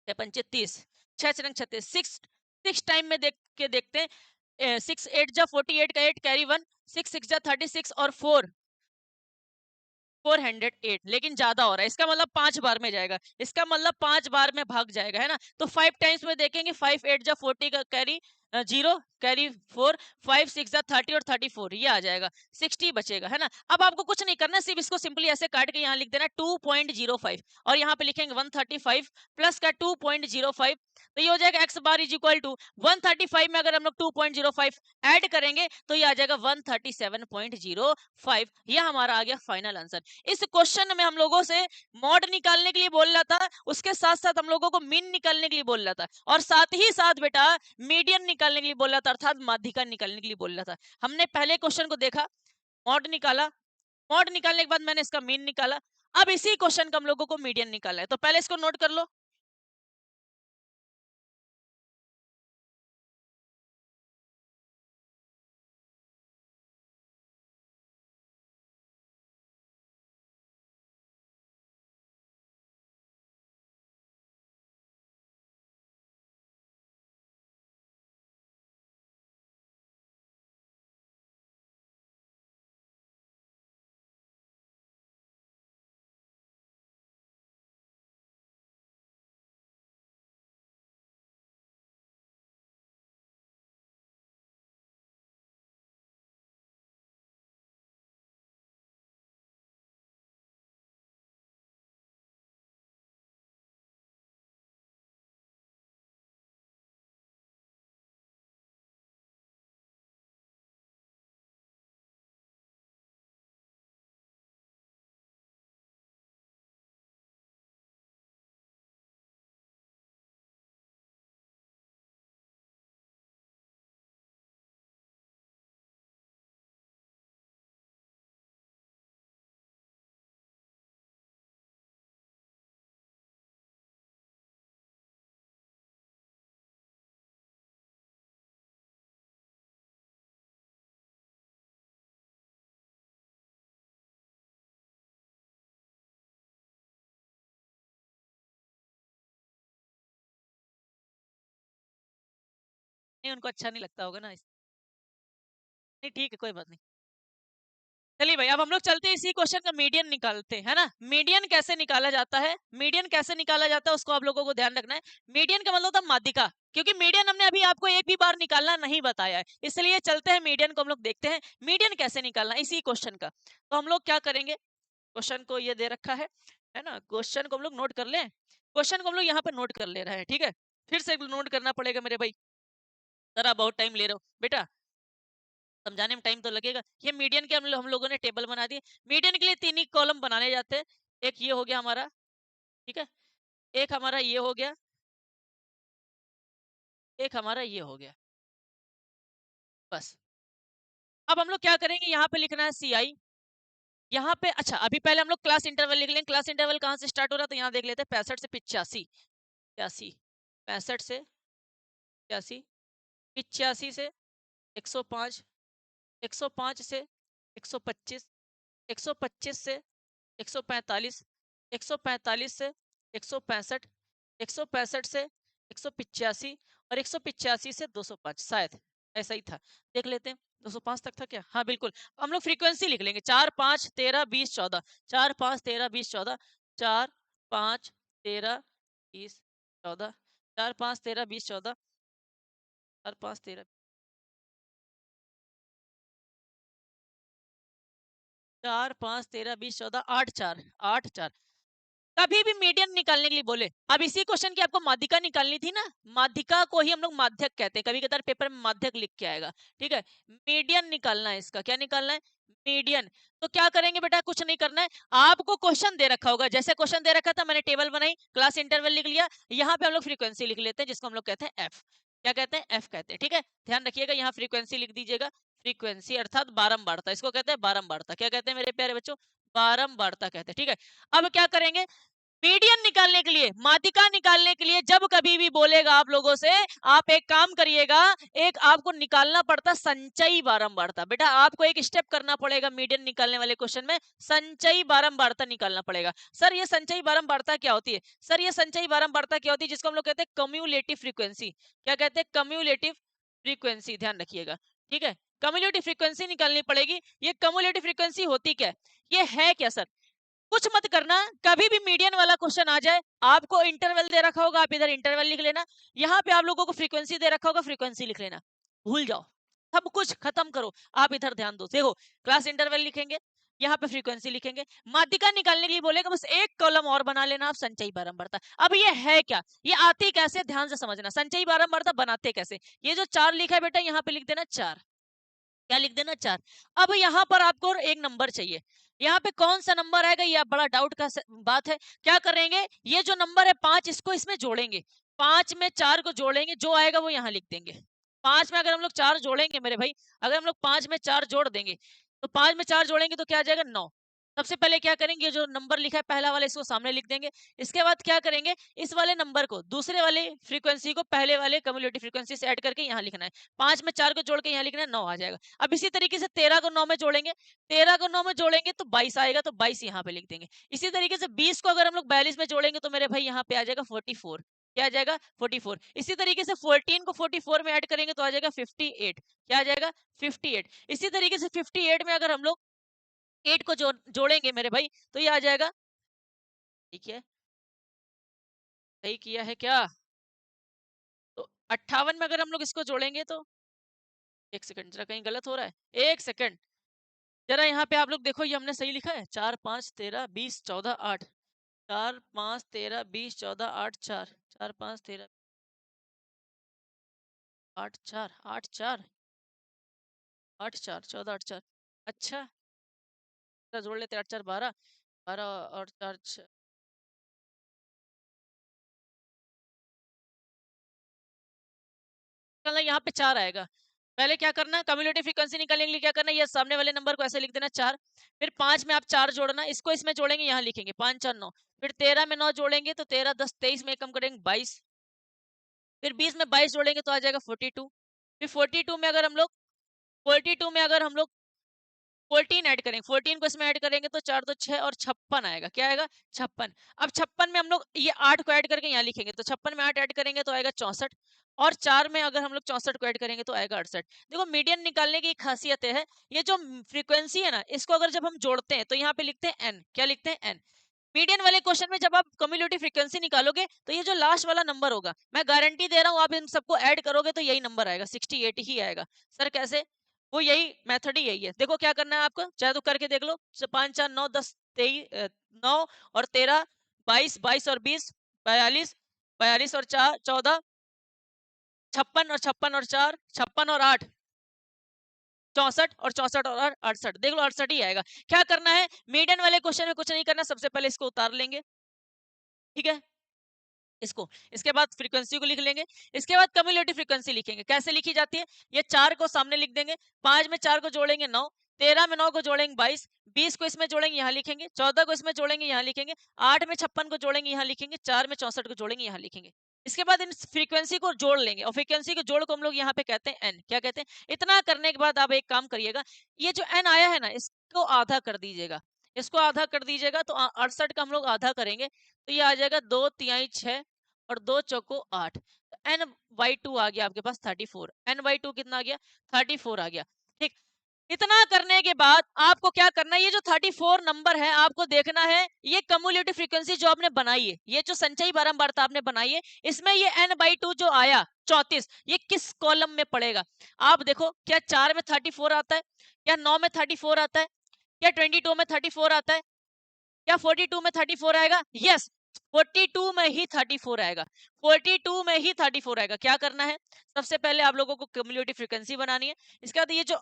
Speaker 1: 35, 6 चरंग 36, 6 टाइम में देख के देखते हैं। 6 8 जा 48 का 8 कैरी 1, 6 6 जा 36 और 4 408। लेकिन ज्यादा हो रहा है, इसका मतलब 5 बार में जाएगा, इसका मतलब 5 बार में भाग जाएगा, है ना। तो 5 टाइम्स में देखेंगे, 5 8 जा 40 का कैरी 0 कैरी 4, 5 6 जा 30 और 34 ये आ जाएगा, 60 बचेगा, है ना। अब आपको कुछ नहीं करना, सिर्फ इसको सिंपली ऐसे काट के यहाँ लिख देना 2.05 और यहाँ पे लिखेंगे 135 प्लस का 2.05। तो ये हो जाएगा x bar is equal to 135 में अगर हम लोग 2.05 ऐड करेंगे तो ये आ जाएगा 137.05। ये हमारा आ गया फाइनल आंसर। इस क्वेश्चन में हम लोगों से मॉड निकालने के लिए बोल रहा था, उसके साथ साथ हम लोगों को मीन निकालने के लिए बोल रहा था, और साथ ही साथ बेटा मीडियन निकालने के लिए बोल रहा था, अर्थात माध्यिका निकालने के लिए बोल रहा था। हमने पहले क्वेश्चन को देखा, मॉड निकाला, मॉड निकालने के बाद मैंने इसका मीन निकाला। अब इसी क्वेश्चन का हम लोगों को मीडियन निकालना है, तो पहले इसको नोट कर लो। नहीं, उनको अच्छा नहीं लगता होगा ना नहीं, ठीक है, कोई बात नहीं। चलिए भाई, अब हम लोग चलते हैं इसी क्वेश्चन का मीडियन निकालते हैं, है ना। मीडियन कैसे निकाला जाता है, मीडियन कैसे निकाला जाता है उसको आप लोगों को ध्यान रखना है। मीडियन का मतलब होता है माध्यिका, क्योंकि मीडियन हमने अभी आपको एक भी बार निकालना नहीं बताया है, इसलिए चलते हैं मीडियन को हम लोग देखते हैं मीडियन कैसे निकालना इसी क्वेश्चन का। तो हम लोग क्या करेंगे, क्वेश्चन को ये दे रखा है ना, क्वेश्चन को हम लोग नोट कर लें, क्वेश्चन को हम लोग यहाँ पे नोट कर ले रहे हैं, ठीक है। फिर से नोट करना पड़ेगा मेरे भाई, जरा बहुत टाइम ले रहे हो बेटा, समझाने में टाइम तो लगेगा। ये मीडियन के हम लोगों ने टेबल बना दिए। मीडियन के लिए 3 ही कॉलम बनाने जाते हैं। एक ये हो गया हमारा, ठीक है, एक हमारा ये हो गया, एक हमारा ये हो गया, बस। अब हम लोग क्या करेंगे, यहाँ पे लिखना है सी आई, यहाँ पे अच्छा अभी पहले हम लोग क्लास इंटरवल लिख लेंगे। क्लास इंटरवल कहाँ से स्टार्ट हो रहा है, तो यहाँ देख लेते हैं 65 से 85, 85, 65 से 85, 85 से 105, 105 से 125, 125 से 145, 145 से 165, 165 से 185 और 185 से 205, शायद ऐसा ही था, देख लेते हैं। 205 तक था क्या? हाँ बिल्कुल। हम लोग फ्रीक्वेंसी लिख लेंगे, 4 5 13 20 14, 4 5 13 20 14, 4 5 13 20 14, 4 5 13 20 14, 4 5 13, 4 5 13 20 14, 8 4, 8 4। कभी भी मीडियन निकालने के लिए बोले, अब इसी क्वेश्चन की आपको माध्यिका निकालनी थी ना, माध्यिका को ही हम लोग माध्यक कहते हैं, कभी कभार पेपर में माध्यक लिख के आएगा, ठीक है। मीडियन निकालना है, इसका क्या निकालना है? मीडियन। तो क्या करेंगे बेटा, कुछ नहीं करना है, आपको क्वेश्चन दे रखा होगा, जैसे क्वेश्चन दे रखा था मैंने टेबल बनाई, क्लास इंटरवल लिख लिया, यहाँ पे हम लोग फ्रीक्वेंसी लिख लेते हैं, जिसको हम लोग कहते हैं एफ। क्या कहते हैं? एफ कहते हैं, ठीक है। ध्यान रखिएगा, यहाँ फ्रीक्वेंसी लिख दीजिएगा, फ्रीक्वेंसी अर्थात बारंबारता, इसको कहते हैं बारंबारता। क्या कहते हैं मेरे प्यारे बच्चों? बारंबारता कहते हैं, ठीक है। अब क्या करेंगे, मीडियन निकालने के लिए, माध्यिका निकालने के लिए जब कभी भी बोलेगा आप लोगों से, आप एक काम करिएगा, एक आपको निकालना पड़ता संचयी बारंबारता। बेटा आपको एक स्टेप करना पड़ेगा मीडियन निकालने वाले क्वेश्चन में, संचयी बारंबारता निकालना पड़ेगा। सर ये संचयी बारंबारता क्या होती है? सर ये संचयी बारंबारता क्या होती है, जिसको हम लोग कहते हैं कम्युलेटिव फ्रीक्वेंसी। क्या कहते हैं? कम्युलेटिव फ्रीक्वेंसी, ध्यान रखिएगा, ठीक है। कम्युलेटिव फ्रीक्वेंसी निकालनी पड़ेगी। ये कम्युलेटिव फ्रीक्वेंसी होती क्या है? ये है क्या सर? कुछ मत करना, कभी भी मीडियन वाला क्वेश्चन आ जाए, आपको इंटरवल दे रखा होगा, आप इधर इंटरवल लिख लेना, यहाँ पे आप लोगों को फ्रीक्वेंसी दे रखा होगा, फ्रीक्वेंसी लिख लेना, भूल जाओ, सब कुछ खत्म करो, आप इधर ध्यान दो। देखो क्लास इंटरवल लिखेंगे, यहाँ पे फ्रीक्वेंसी लिखेंगे, माध्यिका निकालने के लिए बोलेगा, बस एक कॉलम और बना लेना आप, संचयी बारंबारता। अब ये है क्या, ये आती कैसे, ध्यान से समझना, संचयी बारंबारता बनाते कैसे। ये जो 4 लिखा है बेटा, यहाँ पे लिख देना 4। क्या लिख देना? 4। अब यहाँ पर आपको एक नंबर चाहिए, यहाँ पे कौन सा नंबर आएगा, ये बड़ा डाउट का बात है। क्या करेंगे, ये जो नंबर है 5, इसको इसमें जोड़ेंगे, 5 में 4 को जोड़ेंगे, जो आएगा वो यहाँ लिख देंगे। 5 में अगर हम लोग 4 जोड़ेंगे मेरे भाई, अगर हम लोग 5 में 4 जोड़ देंगे, तो 5 में 4 जोड़ेंगे तो क्या आ जाएगा? 9। सबसे पहले क्या करेंगे, जो नंबर लिखा है पहला वाला, इसको सामने लिख देंगे। इसके बाद क्या करेंगे, इस वाले नंबर को, दूसरे वाले फ्रीक्वेंसी को पहले वाले कम्युलेटिव फ्रीक्वेंसी से ऐड करके यहाँ लिखना है। 5 में 4 को जोड़ के यहाँ लिखना है, 9 आ जाएगा। अब इसी तरीके से 13 को 9 में जोड़ेंगे, 13 को 9 में जोड़ेंगे तो 22 आएगा, तो 22 यहाँ पे लिख देंगे। इसी तरीके से 20 को अगर हम लोग 42 में जोड़ेंगे तो मेरे भाई यहाँ पे आ जाएगा 44। क्या आ जाएगा? 44। इसी तरीके से 14 को 44 में ऐड करेंगे तो आ जाएगा 58। क्या आ जाएगा? 58। इसी तरीके से 58 में अगर हम लोग 8 को जोड़ेंगे मेरे भाई, तो ये आ जाएगा, ठीक है, सही किया है क्या? तो 58 में अगर हम लोग इसको जोड़ेंगे तो, एक सेकंड, जरा कहीं गलत हो रहा है, एक सेकंड, जरा यहाँ पे आप लोग देखो, ये हमने सही लिखा है, 4 5 13 20 14 8, 4 5 13 20 14 8 4, 4 5 13 8 4 8 4 8 4 14 8 4, अच्छा, जरा जोड़ लेते, 8 4 12, 12 और 4 निकलना, यहाँ पे 4 आएगा। पहले क्या करना, कम्युलेटिव फ्रीक्वेंसी निकालने के लिए क्या करना, ये सामने वाले नंबर को ऐसे लिख देना 4, फिर 5 में आप 4 जोड़ना, इसको इसमें जोड़ेंगे, यहाँ लिखेंगे 5 4 9, फिर 13 में 9 जोड़ेंगे तो 13 10 23 में कम करेंगे 22, फिर 20 में 22 जोड़ेंगे तो आ जाएगा 42, फिर 42 में अगर हम लोग 42 में अगर हम लोग 14 ऐड करेंगे, 14 को इसमें ऐड करेंगे तो 4 2 6 और 56 आएगा। क्या आएगा? 56। अब 56 में हम लोग ये 8 को ऐड करके यहाँ लिखेंगे, तो 56 में 8 ऐड करेंगे तो आएगा 64, और 4 में अगर हम लोग 64 को ऐड करेंगे तो आएगा 68। देखो मीडियन निकालने की एक खासियत है, ये जो फ्रीक्वेंसी है ना, इसको अगर जब हम जोड़ते हैं तो यहाँ पे लिखते हैं एन। क्या लिखते हैं? एन। मीडियन वाले क्वेश्चन में जब आप कम्युलेटिव फ्रीक्वेंसी निकालोगे तो ये जो लास्ट वाला नंबर होगा, मैं गारंटी दे रहा हूँ, आप इन सबको ऐड करोगे तो यही नंबर आएगा, 68 ही आएगा। सर कैसे? वो यही मेथड ही यही है। देखो क्या करना है आपको, चाहे तो करके देख लो, 5 4 9 10 23 9 और 13 22 22 और 20 42 42 और 4 14 56 और 56 और 4 56 और 8 64 और 64 और 68, देख लो 68 ही आएगा। क्या करना है, मीडियन वाले क्वेश्चन में कुछ नहीं करना, सबसे पहले इसको उतार लेंगे, ठीक है, इसको, इसके बाद फ्रीक्वेंसी को लिख लेंगे, इसके बाद कम्युलेटिव फ्रीक्वेंसी लिखेंगे। कैसे लिखी जाती है, ये 4 को सामने लिख देंगे, 5 में 4 को जोड़ेंगे 9, 13 में 9 को जोड़ेंगे 22, 20 को इसमें जोड़ेंगे यहाँ लिखेंगे, 14 को इसमें जोड़ेंगे यहाँ लिखेंगे, 8 में 56 को जोड़ेंगे यहाँ लिखेंगे, 4 में 64 को जोड़ेंगे यहाँ लिखेंगे। इसके बाद इन फ्रीक्वेंसी को जोड़ लेंगे और फ्रीक्वेंसी के जोड़ को हम लोग यहाँ पे कहते हैं एन। क्या कहते हैं? इतना करने के बाद आप एक काम करिएगा, ये जो एन आया है ना, इसको आधा कर दीजिएगा। इसको आधा कर दीजिएगा तो 68 का हम लोग आधा करेंगे तो ये आ जाएगा 2 तिहाई 6 और 2 चौको 8। एन बाई टू आ गया आपके पास 34। एन बाई टू कितना आ गया? 34 आ गया। ठीक, इतना करने के बाद आपको क्या करना है, ये जो 34 नंबर है आपको देखना है, ये कम्युलेटिव फ्रीक्वेंसी जो आपने बनाई है, ये जो संचयी बारंबारता आपने बनाई है, इसमें ये n/2 जो आया 34, ये किस कॉलम में पड़ेगा? आप देखो, क्या 4 में 34 आता है, क्या 9 में 34 आता है, क्या 22 में 34 आता है, क्या 42 में 34 आएगा? यस, 42 में ही 34 आएगा। 42 में ही 34 आएगा। क्या करना है, सबसे पहले आप लोगों को कम्युलेटिव फ्रीक्वेंसी बनानी है। इसके बाद ये जो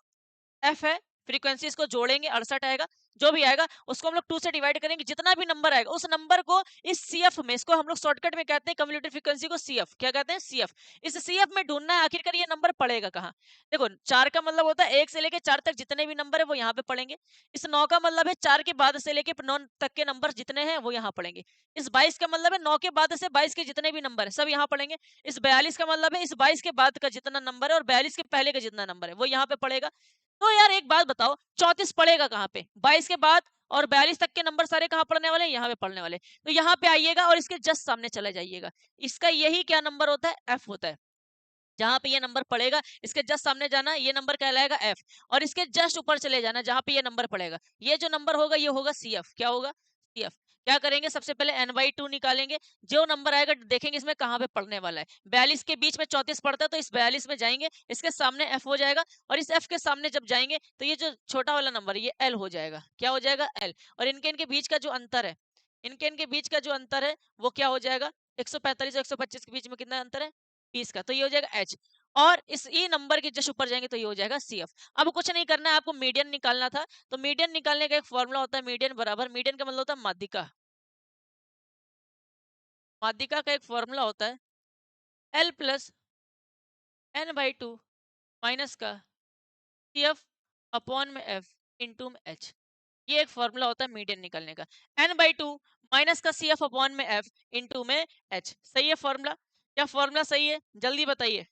Speaker 1: एफ है, फ्रीक्वेंसी इसको जोड़ेंगे 68 आएगा। जो भी आएगा उसको हम लोग 2 से डिवाइड करेंगे, जितना भी नंबर आएगा उस नंबर को इस सीएफ में, इसको हम लोग शॉर्टकट में कहते हैं कम्युलेटिव फ्रीक्वेंसी को सीएफ। क्या कहते हैं? सीएफ। इस सीएफ में ढूंढना है आखिरकार ये नंबर पड़ेगा कहाँ। देखो, 4 का मतलब होता है 1 से लेके 4 तक जितने भी नंबर है वो यहाँ पे पड़ेंगे। इस 9 का मतलब है 4 के बाद से लेके 9 तक के नंबर जितने हैं वो यहाँ पड़ेंगे। इस 22 का मतलब है 9 के बाद से 22 के जितने भी नंबर है सब यहाँ पड़ेंगे। इस 42 का मतलब है इस 22 के बाद का जितना नंबर है और 42 के पहले का जितना नंबर है वो यहाँ पे पड़ेगा। तो यार एक बात बताओ, 34 पड़ेगा कहाँ पे? 22 के बाद और 42 तक के नंबर सारे कहाँ पढ़ने वाले हैं? यहाँ पे पढ़ने वाले। तो यहाँ पे आइएगा और इसके जस्ट सामने चले जाइएगा। इसका यही क्या नंबर होता है? एफ होता है। जहां पे ये नंबर पड़ेगा इसके जस्ट सामने जाना, ये नंबर कहलाएगा एफ। और इसके जस्ट ऊपर चले जाना जहां पे ये नंबर पड़ेगा, ये जो नंबर होगा ये होगा सी एफ। क्या होगा? C f. क्या करेंगे, सबसे पहले n/2 निकालेंगे। जो नंबर आएगा देखेंगे इसमें कहाँ पे पड़ने वाला है। 42 के बीच में 34 पड़ता है तो इस 42 में जाएंगे, इसके सामने एफ हो जाएगा। और इस एफ के सामने जब जाएंगे तो ये जो छोटा वाला नंबर है ये एल हो जाएगा। क्या हो जाएगा? एल। और इनके इनके बीच का जो अंतर है, इनके इनके बीच का जो अंतर है वो क्या हो जाएगा? 145 और 125 के बीच में कितना अंतर है? 20 का। तो ये हो जाएगा एच। और इस ई नंबर के जस्ट ऊपर जाएंगे तो ये हो जाएगा सी एफ। अब कुछ नहीं करना है, आपको मीडियन निकालना था। तो मीडियन निकालने का एक फॉर्मूला होता है, मीडियन बराबर, मीडियन का मतलब होता है माध्यिका। माध्यिका का एक फॉर्मूला होता है एल प्लस n/2 माइनस का सी एफ अपॉन में एफ इंटू में एच। ये एक फॉर्मूला होता है मीडियन निकालने का। n/2 माइनस का सी एफ अपॉन में एफ इंटू में एच। सही है फॉर्मूला? क्या फॉर्मूला सही है? जल्दी बताइए,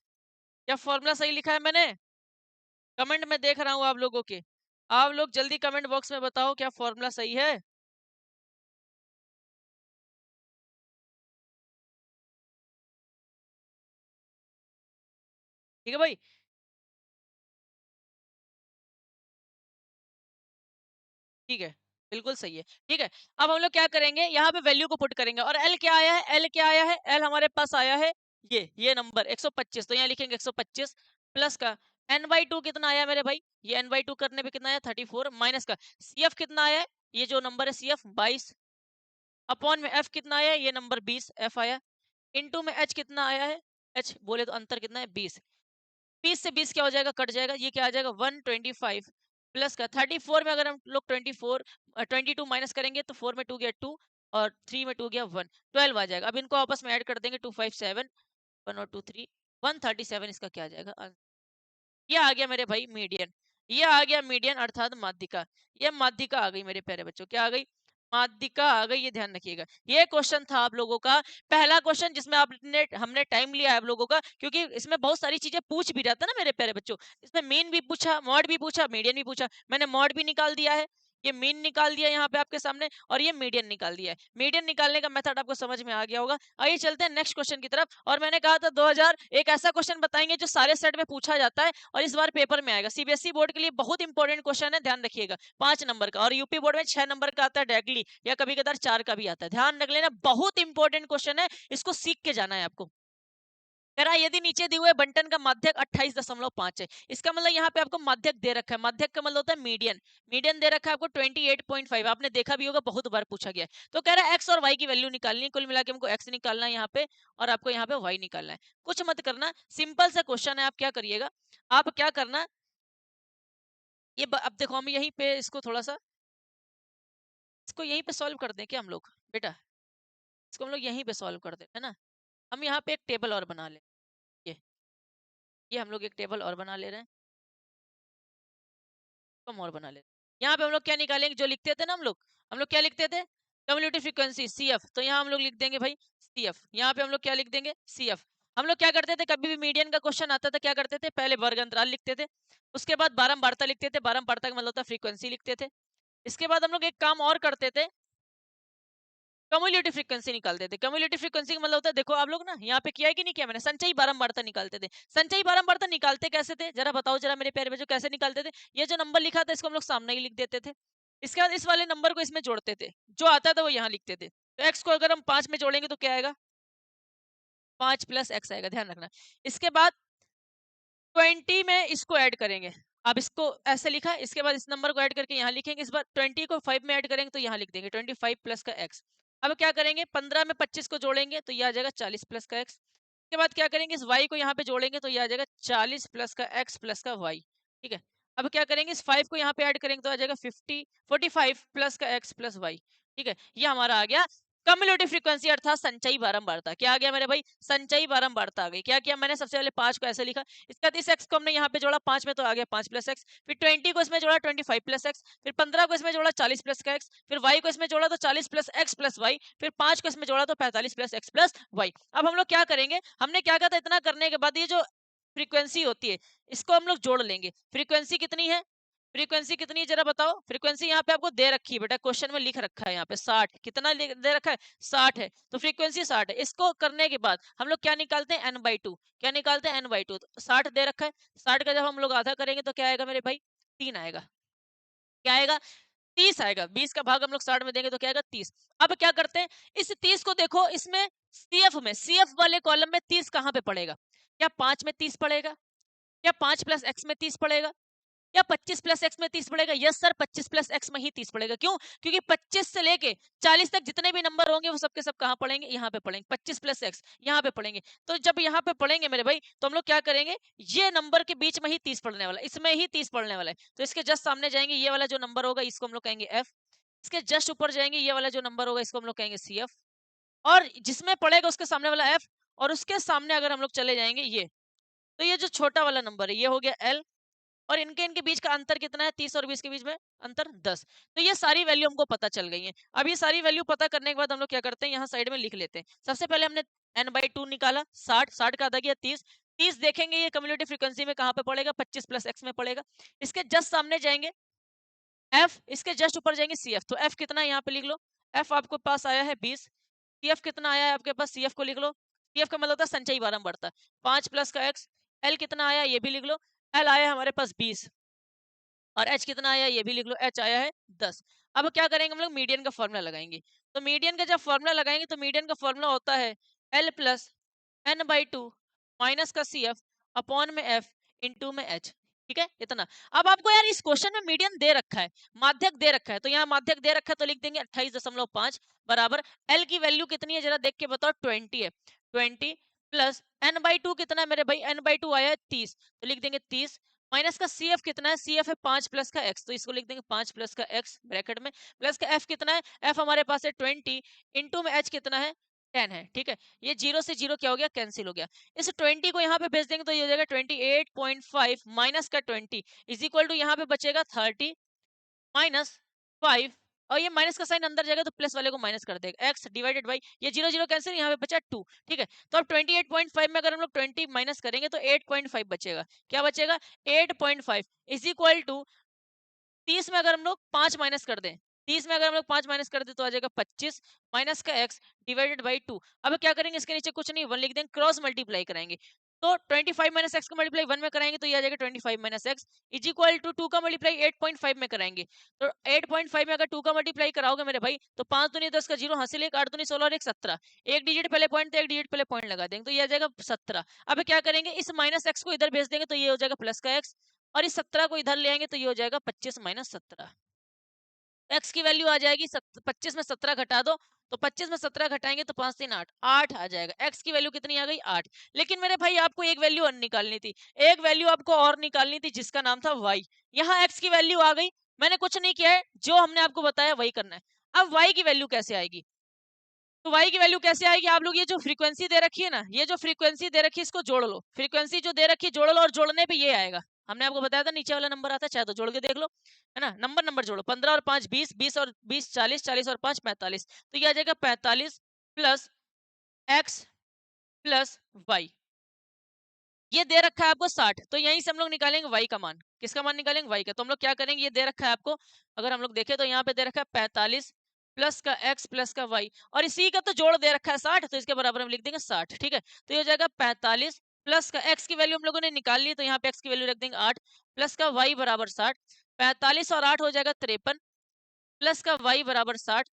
Speaker 1: क्या फॉर्मूला सही लिखा है मैंने? कमेंट में देख रहा हूँ आप लोगों के, आप लोग जल्दी कमेंट बॉक्स में बताओ क्या फॉर्मूला सही है। ठीक है भाई? ठीक है, बिल्कुल सही है। ठीक है, अब हम लोग क्या करेंगे, यहाँ पे वैल्यू को पुट करेंगे। और एल क्या आया है? एल क्या आया है? एल हमारे पास आया है ये नंबर 125। तो यहाँ लिखेंगे 125 प्लस का n/2 कितना आया मेरे भाई? ये n/2 करने पे कितना आया? 34 माइनस का cf कितना आया है? ये जो नंबर है cf 22 अपॉन में f कितना आया है? ये नंबर 20 f आया। इनटू में h कितना आया है? h बोले तो अंतर कितना है? 20। 20 से 20 क्या हो जाएगा? कट जाएगा। ये क्या आ जाएगा? 125 प्लस का 34 में अगर हम लोग 22 माइनस करेंगे तो 4 में 2 गया 2 और 3 में 2 गया 1, 12 आ जाएगा। अब इनको आपस में ऐड कर देंगे, 257 1 और 2 3 137 इसका क्या आ जाएगा? ये आ गया मेरे भाई मीडियन। ये आ गया मीडियन अर्थात माध्यिका। ये माध्यिका आ गई मेरे प्यारे बच्चों। क्या आ गई? माध्यिका आ गई। ये ध्यान रखिएगा, ये क्वेश्चन था आप लोगों का पहला क्वेश्चन जिसमें आपने हमने टाइम लिया है आप लोगों का, क्योंकि इसमें बहुत सारी चीजें पूछ भी रहा था ना मेरे प्यारे बच्चों। इसमें मीन भी पूछा, मॉड भी पूछा, मीडियन भी पूछा। मैंने मॉड भी निकाल दिया है, ये मीन निकाल दिया यहाँ पे आपके सामने, और ये मीडियन निकाल दिया है। मीडियन निकालने का मेथड आपको समझ में आ गया होगा। आइए चलते हैं नेक्स्ट क्वेश्चन की तरफ। और मैंने कहा था 2000 एक ऐसा क्वेश्चन बताएंगे जो सारे सेट में पूछा जाता है और इस बार पेपर में आएगा। सीबीएसई बोर्ड के लिए बहुत इंपॉर्टेंट क्वेश्चन है, ध्यान रखिएगा। 5 नंबर का, और यूपी बोर्ड में 6 नंबर का आता है डायरेक्टली, या कभी कभार 4 का भी आता है। ध्यान रख लेना, बहुत इंपॉर्टेंट क्वेश्चन है, इसको सीख के जाना है आपको। कह रहा है यदि नीचे दिए हुए बंटन का माध्यक 28.5 है, इसका मतलब यहाँ पे आपको माध्यक दे रखा है। माध्यक का मतलब होता है मीडियन। मीडियन दे रखा है आपको 28.5, आपने देखा भी होगा, बहुत बार पूछा गया है। तो कह रहा है एक्स और वाई की वैल्यू निकालनी है। कुल मिला के हमको एक्स निकालना है यहाँ पे, और आपको यहाँ पे वाई निकालना है। कुछ मत करना, सिंपल सा क्वेश्चन है। आप क्या करिएगा, आप क्या करना, अब देखो हम यहीं पे इसको थोड़ा सा, इसको यहीं पे सॉल्व कर दें क्या हम लोग बेटा? इसको हम लोग यहीं पे सॉल्व कर दें, है ना? हम यहाँ पे एक टेबल और बना ले। ये हम लोग एक टेबल और बना ले रहे हैं, कम और बना लेते। यहाँ पे हम लोग क्या निकालेंगे, जो लिखते थे ना हम लोग क्या लिखते थे? Cumulative frequency CF। तो यहाँ हम लोग लिख देंगे भाई CF, यहाँ पे हम लोग क्या लिख देंगे CF। हम लोग क्या करते थे, कभी भी मीडियन का क्वेश्चन आता था क्या करते थे, पहले वर्ग अंतराल लिखते थे, उसके बाद बारंबारता लिखते थे, बारंबारता का मतलब होता है फ्रीक्वेंसी लिखते थे। इसके बाद हम लोग एक काम और करते थे, कम्युलेटिव फ्रीक्वेंसी निकालते थे। कम्युलेटिव फ्रीक्वेंसी का मतलब होता है, देखो आप लोग ना यहाँ पे किया है कि नहीं किया मैंने, संचयी बारंबारता निकालते थे। संचयी बारंबारता निकालते कैसे थे, जरा बताओ जरा मेरे प्यारे बच्चों, कैसे निकालते थे? ये जो नंबर लिखा था इसको हम लोग सामने ही लिख देते थे, इसके बाद इस वाले नंबर को इसमें जोड़ते थे, जो आता था वो यहाँ लिखते थे। तो एक्स को अगर हम 5 में जोड़ेंगे तो क्या आएगा, 5 प्लस एक्स आएगा, ध्यान रखना। इसके बाद 20 में इसको ऐड करेंगे, अब इसको ऐसे लिखा, इसके बाद इस नंबर को ऐड करके यहाँ लिखेंगे, इस बार 20 को 5 में ऐड करेंगे तो यहाँ लिख देंगे 25 प्लस का एक्स। अब क्या करेंगे, 15 में 25 को जोड़ेंगे तो ये आ जाएगा 40 प्लस का एक्स। उसके बाद क्या करेंगे, इस y को यहाँ पे जोड़ेंगे तो ये आ जाएगा 40 प्लस का x प्लस का y। ठीक है, अब क्या करेंगे, इस 5 को यहाँ पे ऐड करेंगे तो आ जाएगा 45 प्लस का x प्लस y। ठीक है, ये हमारा आ गया कम्युलेटिव फ्रीक्वेंसी अर्थात संचयी बारंबारता। क्या आ गया मेरे भाई, संचयी बारंबारता आ गई। क्या किया मैंने, सबसे पहले 5 को ऐसे लिखा, इसके बाद इस x को हमने यहाँ पे जोड़ा 5 में तो आ गया 5 प्लस एक्स, फिर 20 को इसमें जोड़ा 25 प्लस एक्स, फिर 15 को इसमें जोड़ा 40 प्लस का एक्स, फिर y को इसमें जोड़ा तो 40 प्लस एक्स प्लस वाई, फिर 5 को इसमें जोड़ा तो 45 प्लस एक्स प्लस वाई। अब हम लोग क्या करेंगे, हमने क्या कहा था, इतना करने के बाद ये जो फ्रीक्वेंसी होती है इसको हम लोग जोड़ लेंगे। फ्रीक्वेंसी कितनी है, फ्रीक्वेंसी कितनी है जरा बताओ। फ्रीक्वेंसी यहाँ पे आपको दे रखी है बेटा, क्वेश्चन में लिख रखा है यहाँ पे 60, कितना दे रखा है 60 है, तो फ्रीक्वेंसी 60 है। इसको करने के बाद हम लोग क्या निकालते हैं n/2, क्या निकालते हैं n/2, तो 60 दे रखा है, 60 का जब हम लोग आधा करेंगे तो क्या आएगा मेरे भाई, 3 आएगा। क्या आएगा, 30 आएगा। 20 का भाग हम लोग 60 में देंगे तो क्या आएगा 30। अब क्या करते हैं, इस 30 को देखो, इसमें CF वाले कॉलम में 30 कहाँ पे पड़ेगा, क्या 5 में 30 पड़ेगा, क्या 5 प्लस एक्स में 30 पड़ेगा, या 25 प्लस एक्स में 30 पड़ेगा? यस सर, 25 प्लस एक्स में ही 30 पड़ेगा। क्यों, क्योंकि 25 से लेके 40 तक जितने भी नंबर होंगे वो सबके सब कहाँ पड़ेंगे, यहाँ पे पड़ेंगे। 25 प्लस एक्स यहाँ पे पड़ेंगे, तो जब यहाँ पे पड़ेंगे मेरे भाई तो हम लोग क्या करेंगे, ये नंबर के बीच में ही 30 पड़ने वाला है, इसमें ही 30 पड़ने वाला है, तो इसके जस्ट सामने जाएंगे, ये वाला जो नंबर होगा इसको हम लोग कहेंगे एफ, इसके जस्ट ऊपर जाएंगे, ये वाला जो नंबर होगा इसको हम लोग कहेंगे CF, और जिसमें पड़ेगा उसके सामने वाला एफ, और उसके सामने अगर हम लोग चले जाएंगे ये, तो ये जो छोटा वाला नंबर है ये हो गया L, और इनके इनके बीच का अंतर कितना है, 30 और 20 के बीच में अंतर 10। तो ये सारी वैल्यू हमको पता चल गई है। अब ये सारी वैल्यू पता करने के बाद हम लोग क्या करते हैं, यहाँ साइड में लिख लेते हैं। सबसे पहले हमने n/2 निकाला, 60 का आधा किया 30, 30 देखेंगे ये कम्युलेटिव फ्रीक्वेंसी में कहाँ पे पड़ेगा, 25 प्लस एक्स में पड़ेगा। इसके जस्ट सामने जाएंगे f, इसके जस्ट ऊपर जाएंगे CF, तो f कितना है यहाँ पे लिख लो, f आपको पास आया है 20, CF कितना आया है आपके पास, CF को लिख लो, CF का मतलब होता है संचयी बारंबारता, 5 प्लस का x। L कितना आया ये भी लिख लो, L आया है हमारे पास 20, और H कितना आया ये भी लिख लो, H आया है 10। अब क्या करेंगे, हम लोग मीडियन का फॉर्मूला लगाएंगे। तो मीडियन का जब फॉर्मूला लगाएंगे तो मीडियन का फॉर्मूला होता है L प्लस n/2 माइनस का CF अपॉन में F इंटू में H। ठीक है, इतना। अब आपको यार इस क्वेश्चन में मीडियन दे रखा है, माध्यक दे रखा है, तो यहाँ माध्यक दे रखा है तो लिख देंगे 28.5 बराबर L की वैल्यू कितनी है जरा देख के बताओ, 20 है। 20 प्लस n/2 कितना है मेरे भाई, n/2 आया है 30, तो लिख देंगे 30, माइनस का CF कितना है, CF है 5 प्लस का x, तो इसको लिख देंगे 5 प्लस का x ब्रैकेट में, प्लस का F कितना है, F हमारे पास है 20, इंटू में H कितना है 10 है। ठीक है, ये 0 से 0 क्या हो गया, कैंसिल हो गया। इस 20 को यहाँ पे भेज देंगे तो ये हो जाएगा 28.5 माइनस का 20 इज इक्वल टू यहाँ पे बचेगा 30 माइनस 5, और ये माइनस का साइन अंदर जाएगा तो प्लस वाले को माइनस कर देगा, x डिवाइडेड बाई ये 0 0 कैंसिल, यहाँ पे बचा 2। ठीक है, तो अब 28.5 में अगर हम लोग 20 माइनस करेंगे तो 8.5 बचेगा। क्या बचेगा, 8.5 इज इक्वल टू 30 में अगर हम लोग 5 माइनस कर दें, 30 में अगर हम लोग 5 माइनस कर दें तो आ जाएगा 25 माइनस का x डिवाइडेड बाई 2। अब क्या करेंगे, इसके नीचे कुछ नहीं 1 लिख देंगे, क्रॉस मल्टीप्लाई कराएंगे, तो 25 माइनस एक्स का मल्टीप्लाई 1 में कराएंगे तो ये आ जाएगा 25 minus x is equal to 2 का मल्टीप्लाई 8.5 में कराएंगे, तो 8.5 में अगर 2 का मल्टीप्लाई कराओगे मेरे भाई तो 5 दूनी 10 का 0 हासिल, 1 8 दूनी 16 और 1 17, एक डिजिट पहले पॉइंट, तो एक डिजिट पहले पॉइंट लगा देंगे तो ये आ जाएगा 17। अब क्या करेंगे, इस माइनस एक्स को इधर भेज देंगे तो ये हो जाएगा प्लस का एक्स, और इस 17 को इधर ले आएंगे तो ये हो जाएगा 25 माइनस 17। एक्स की वैल्यू आ जाएगी 25 में 17 घटा दो, तो 25 में 17 घटाएंगे तो 5 3 8 8 आ जाएगा। एक्स की वैल्यू कितनी आ गई 8। लेकिन मेरे भाई आपको एक वैल्यू और निकालनी थी, एक वैल्यू आपको और निकालनी थी जिसका नाम था y। यहाँ एक्स की वैल्यू आ गई, मैंने कुछ नहीं किया है, जो हमने आपको बताया वही करना है। अब y की वैल्यू कैसे आएगी, तो y की वैल्यू कैसे आएगी, आप लोग ये जो फ्रीक्वेंसी दे रखी है ना, ये जो फ्रीक्वेंसी दे रखी है इसको जोड़ लो, फ्रीक्वेंसी जो दे रखी है जोड़ लो, और जोड़ने पे ये आएगा। हमने आपको बताया था नीचे वाला नंबर आता है, चाहे तो जोड़ के देख लो, है ना। नंबर नंबर जोड़ो, 15 और 5 20, 20 और 20 40, 40 और 5 45, तो ये आ जाएगा 45 प्लस x प्लस y, ये दे रखा है आपको 60, तो यहीं से हम लोग निकालेंगे y का मान। किसका मान निकालेंगे? y का। तो हम लोग क्या करेंगे, ये दे रखा है आपको, अगर हम लोग देखें तो यहाँ पे दे रखा है 45 प्लस का x प्लस का y, और इसी का तो जोड़ दे रखा है 60, तो इसके बराबर हम लिख देंगे 60। ठीक है, तो ये हो जाएगा 45 प्लस का x की वैल्यू हम लोगों ने निकाल ली, तो यहाँ पे x की वैल्यू रख देंगे 8 प्लस का y बराबर 60। 45 और 8 हो जाएगा 53 प्लस का y बराबर 60।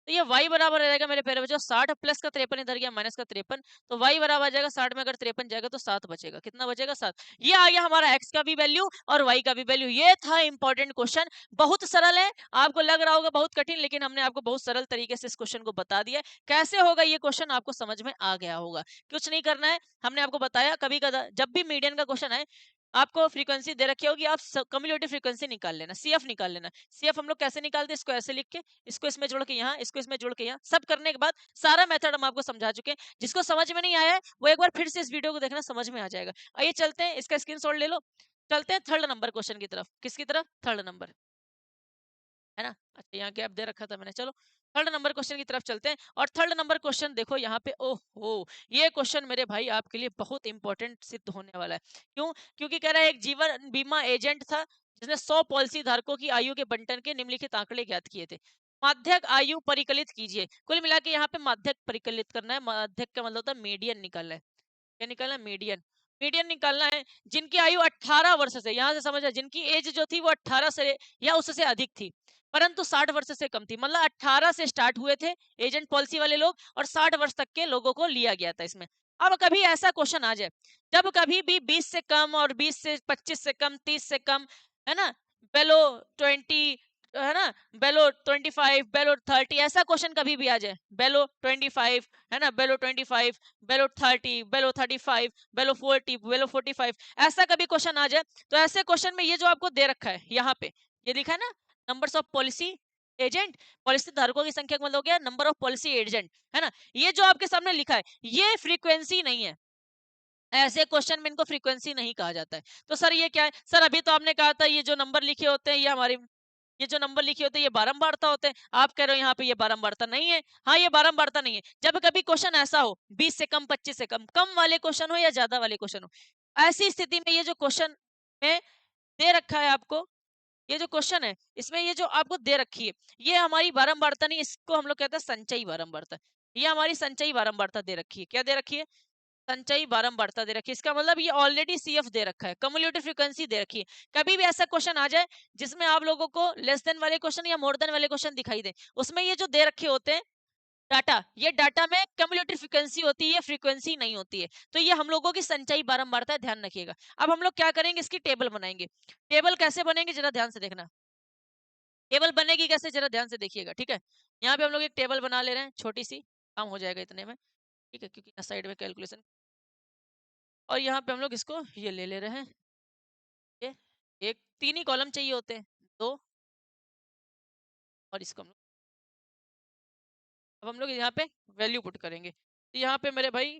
Speaker 1: तो ये y बराबर आ जाएगा मेरे प्यारे बच्चों 60 प्लस का 53 इधर गया माइनस का 53, तो y बराबर आ जाएगा 60 में अगर 53 जाएगा तो 7 बचेगा। कितना बचेगा? 7। ये आ गया हमारा x का भी वैल्यू और y का भी वैल्यू। ये था इंपॉर्टेंट क्वेश्चन, बहुत सरल है। आपको लग रहा होगा बहुत कठिन, लेकिन हमने आपको बहुत सरल तरीके से इस क्वेश्चन को बता दिया। कैसे होगा ये क्वेश्चन आपको समझ में आ गया होगा। कुछ नहीं करना है, हमने आपको बताया कभी कदा जब भी मीडियन का क्वेश्चन आए, आपको फ्रीक्वेंसी दे रखी होगी, आप कम्युलेटिव फ्रीक्वेंसी निकाल लेना, सीएफ निकाल लेना। सीएफ हम लोग कैसे निकालते हैं, इसको ऐसे लिख के, इसको इसमें जोड़ के यहाँ, इसको इसमें जोड़ के यहाँ, सब करने के बाद सारा मेथड हम आपको समझा चुके हैं। जिसको समझ में नहीं आया है वो एक बार फिर से इस वीडियो को देखना, समझ में आ जाएगा। आइए चलते हैं, इसका स्क्रीनशॉट ले लो, चलते हैं थर्ड नंबर क्वेश्चन की तरफ। किसकी तरफ? थर्ड नंबर, है ना? अच्छा, यहाँ गैप दे रखा था मैंने, चलो थर्ड नंबर क्वेश्चन की तरफ चलते हैं। और थर्ड नंबर क्वेश्चन देखो यहाँ पे, ओहो, ये क्वेश्चन मेरे भाई आपके लिए बहुत इंपॉर्टेंट सिद्ध होने वाला है। क्यों? क्योंकि कह रहा है एक जीवन बीमा एजेंट था जिसने 100 पॉलिसी धारकों की आयु के बंटन के निम्नलिखित आंकड़े ज्ञात किए थे। माध्यक आयु परिकलित कीजिए। कुल मिला के यहाँ पे माध्यक परिकलित करना है। माध्यक का मतलब होता है मीडियन निकालना है। क्या निकालना है? मीडियन। मीडियन निकालना है जिनकी आयु 18 वर्ष से, यहां से समझ, जिनकी एज जो थी वो 18 से या उससे अधिक थी, परंतु 60 वर्ष से कम थी। मतलब 18 से स्टार्ट हुए थे एजेंट पॉलिसी वाले लोग और 60 वर्ष तक के लोगों को लिया गया था इसमें। अब कभी ऐसा क्वेश्चन आ जाए, जब कभी भी 20 से कम और 20 से 25 से कम, 30 से कम, है ना, बेलो 20, है ना, बेलो 25, बेलो 30, ऐसा क्वेश्चन कभी भी आ जाए, बेलो 25, है ना, बेलो 25, बेलो 30, बेलो 35, बेलो 40, बेलो 45, ऐसा कभी क्वेश्चन आ जाए, तो ऐसे क्वेश्चन में ये जो आपको दे रखा है यहाँ पे, ये लिखा है ना, numbers of policy agent, policy धारकों की संख्या का मतलब हो गया नंबर ऑफ पॉलिसी एजेंट, है ना, ये जो आपके सामने लिखा है ये फ्रीक्वेंसी नहीं है। ऐसे क्वेश्चन में इनको फ्रीक्वेंसी नहीं कहा जाता है। तो सर ये क्या है? सर अभी तो आपने कहा था ये जो नंबर लिखे होते हैं ये हमारे, ये जो नंबर लिखे होते हैं ये बारंबारता होते हैं। आप कह रहे हो यहाँ पे ये बारंबारता नहीं है। हाँ, ये बारंबारता नहीं है। जब कभी क्वेश्चन ऐसा हो 20 से कम, 25 से कम, कम वाले क्वेश्चन हो या ज्यादा वाले क्वेश्चन हो, ऐसी स्थिति में ये जो क्वेश्चन में दे रखा है आपको, ये जो क्वेश्चन है इसमें ये जो आपको दे रखी है ये हमारी बारंबारता नहीं, इसको हम लोग कहते हैं संचयी बारंबारता। ये हमारी संचयी बारंबारता दे रखी है। क्या दे रखी है? संचयी बारंबारता दे रखी है। इसका मतलब ये ऑलरेडी सीएफ दे रखा है, कम्युलेटिव फ्रीक्वेंसी दे रखी है। कभी भी ऐसा क्वेश्चन आ जाए जिसमें आप लोगों को लेस देन वाले क्वेश्चन या मोर देन वाले क्वेश्चन दिखाई दे, उसमें ये जो दे रखे होते हैं डाटा, ये डाटा में कम्युलेटिव फ्रीक्वेंसी होती है, फ्रीक्वेंसी नहीं होती है। तो ये हम लोगों की संचयी बारंबारता है, ध्यान रखिएगा। अब हम लोग क्या करेंगे, इसकी टेबल बनाएंगे। टेबल कैसे बनेंगे जरा ध्यान से देखना। टेबल बनेगी कैसे जरा ध्यान से देखिएगा, ठीक है। यहाँ पे हम लोग एक टेबल बना ले रहे हैं, छोटी सी, काम हो जाएगा इतने में, ठीक है, क्योंकि साइड में कैलकुलेशन। और यहाँ पे हम लोग इसको ये ले ले रहे हैं, ये एक, तीन ही कॉलम चाहिए होते हैं, दो, और इसको हम लोग, अब हम लोग यहाँ पे वैल्यू पुट करेंगे। तो यहाँ पे मेरे भाई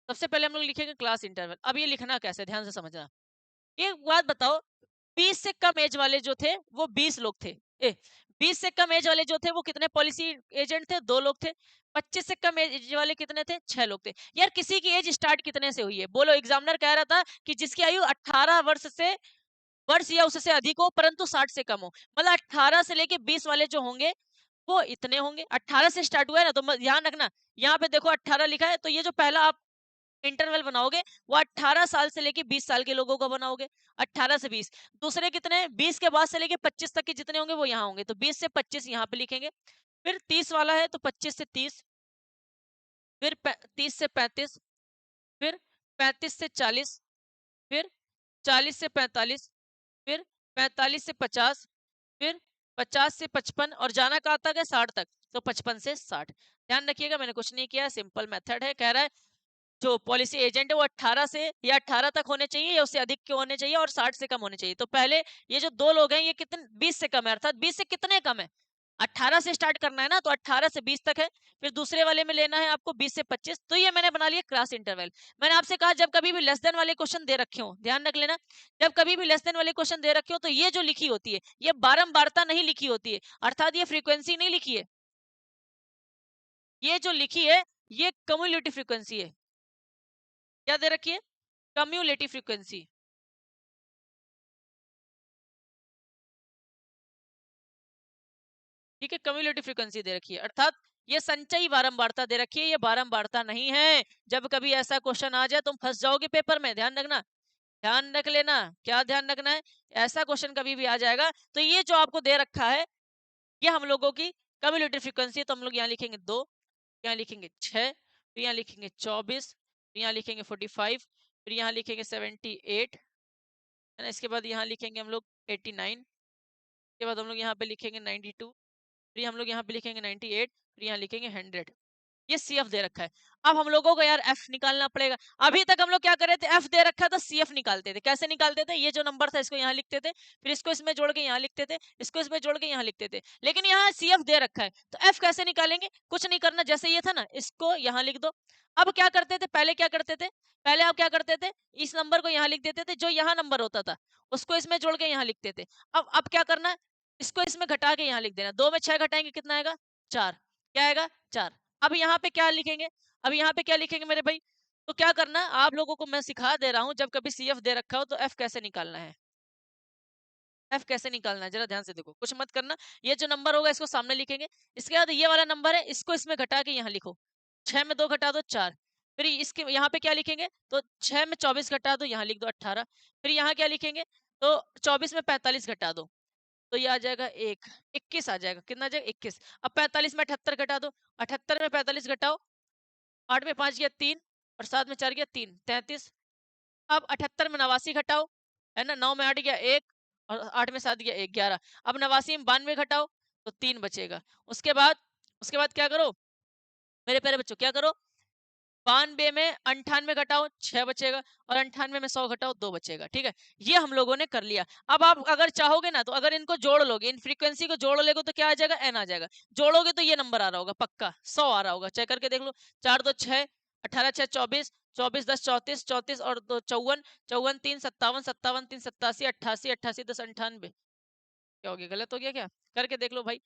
Speaker 1: सबसे पहले हम लोग लिखेंगे क्लास इंटरवल। अब ये लिखना कैसे, ध्यान से समझना। एक बात बताओ, 20 से कम एज वाले जो थे वो 20 लोग थे। 20 से कम एज वाले जो थे वो कितने पॉलिसी एजेंट थे? 2 लोग थे। 25 से कम एज वाले कितने थे? 6 लोग थे। यार किसी की एज स्टार्ट कितने से हुई है बोलो? एग्जामिनर कह रहा था कि जिसकी आयु 18 वर्ष या उससे अधिक हो परंतु 60 से कम हो। मतलब 18 से लेके 20 वाले जो होंगे वो इतने होंगे। 18 से स्टार्ट हुआ है ना, तो ध्यान रखना, यहाँ पे देखो 18 लिखा है, तो ये जो पहला आप इंटरवल बनाओगे वो 18 साल से लेके 20 साल के लोगों का बनाओगे, 18 से 20। दूसरे कितने? 20 के बाद से लेके 25 तक के जितने होंगे वो यहाँ होंगे, तो 20 से 25 यहाँ पे लिखेंगे। फिर 30 वाला है तो 25 से 30, फिर 30 से 35, फिर 35 से 40, फिर 40 से 45, फिर 45 से 50, फिर 50 से 55, और जाना कहाँ तक है? 60 तक, तो 55 से 60। ध्यान रखिएगा मैंने कुछ नहीं किया, सिंपल मेथड है। कह रहा है जो पॉलिसी एजेंट है वो 18 से या 18 तक होने चाहिए या उससे अधिक के होने चाहिए और 60 से कम होने चाहिए। तो पहले ये जो दो लोग हैं ये कितने? 20 से कम है, अर्थात 20 से कितने कम है? 18 से स्टार्ट करना है ना, तो 18 से 20 तक है। फिर दूसरे वाले में लेना है आपको 20 से 25, तो ये मैंने बना लिया क्लास इंटरवल। मैंने आपसे कहा जब कभी भी लेस देन वाले क्वेश्चन दे रखे हो, ध्यान रख लेना, जब कभी भी लेस देन वाले क्वेश्चन दे रखे हो तो ये जो लिखी होती है ये बारंबारता नहीं लिखी होती है, अर्थात ये फ्रीक्वेंसी नहीं लिखी है। ये जो लिखी है ये कम्युलेटिव फ्रीक्वेंसी है। क्या दे रखी है? Cumulative frequency. ठीक है, कम्युलेटिव फ्रीक्वेंसी दे रखी है, अर्थात ये संचयी बारंबारता दे रखी है, ये बारंबारता नहीं है। जब कभी ऐसा क्वेश्चन आ जाए तुम फंस जाओगे पेपर में, ध्यान रखना, ध्यान रख लेना। क्या ध्यान रखना है? ऐसा क्वेश्चन कभी भी आ जाएगा तो ये जो आपको दे रखा है ये हम लोगों की कम्युलेटिव फ्रीक्वेंसी है, तो हम लोग यहाँ लिखेंगे 2, यहाँ लिखेंगे 6, फिर यहाँ लिखेंगे 24, फिर यहाँ लिखेंगे 45, फिर यहाँ लिखेंगे 78 है ना। इसके बाद यहाँ लिखेंगे हम लोग 89, इसके बाद हम लोग यहाँ पे लिखेंगे 92, फिर हम लोग यहाँ पे लिखेंगे 98, फिर यहाँ लिखेंगे 100। ये सी एफ दे रखा है। अब हम लोगों को यार एफ निकालना पड़ेगा। अभी तक हम लोग क्या कर रहे थे, एफ दे रखा था सी एफ निकालते थे। कैसे निकालते थे? ये जो नंबर था इसको यहाँ लिखते थे, फिर इसको इसमें जोड़ के यहाँ लिखते थे, इसको इसमें जोड़ के यहाँ लिखते थे। लेकिन यहाँ सी एफ दे रखा है तो एफ कैसे निकालेंगे? कुछ नहीं करना, जैसे ये था ना इसको यहाँ लिख दो। अब क्या करते थे, पहले क्या करते थे, पहले आप क्या करते थे, इस नंबर को यहाँ लिख देते थे, जो यहाँ नंबर होता था उसको इसमें जोड़ के यहाँ लिखते थे। अब क्या करना है, इसको इसमें घटा के यहाँ लिख देना। 2 में 6 घटाएंगे कितना आएगा? 4। क्या आएगा? 4। अब यहाँ पे क्या लिखेंगे, अब यहाँ पे क्या लिखेंगे मेरे भाई? तो क्या करना है, आप लोगों को मैं सिखा दे रहा हूँ, जब कभी सी एफ दे रखा हो तो एफ कैसे निकालना है। एफ कैसे निकालना है जरा ध्यान से देखो, कुछ मत करना। ये जो नंबर होगा इसको सामने लिखेंगे, इसके बाद ये वाला नंबर है इसको इसमें घटा के यहाँ लिखो। 6 में 2 घटा दो 4, फिर इसके यहाँ पे क्या लिखेंगे, तो 6 में 24 घटा दो, यहाँ लिख दो 18, फिर यहाँ क्या लिखेंगे, तो 24 में 45 घटा दो, तो ये आ जाएगा 21 आ जाएगा। कितना आ जाएगा? 21। अब 45 में 78 घटा दो, 78 में 45 घटाओ, 8 में 5 गया 3 और 7 में 4 गया 3, 33। अब 78 में 89 घटाओ, है ना, 9 में 8 गया 1 और 8 में 7 गया 1, 11। अब 89 में 92 घटाओ तो 3 बचेगा। उसके बाद क्या करो मेरे प्यारे बच्चों, क्या करो, 92 में 98 घटाओ 6 बचेगा, और 98 में 100 घटाओ 2 बचेगा। ठीक है, ये हम लोगों ने कर लिया। अब आप अगर चाहोगे ना तो अगर इनको जोड़ लोगे, इन फ्रीक्वेंसी को जोड़ लोगे तो क्या आ जाएगा? एन आ जाएगा। जोड़ोगे तो ये नंबर आ रहा होगा, पक्का 100 आ रहा होगा, चेक करके देख लो। 4 2 6, 18 6 24, 24 10 34, 34 और 2 54, 54 3 57, 57 3 87, 88, 88 10 98। क्या हो गया, गलत हो गया क्या? करके देख लो भाई।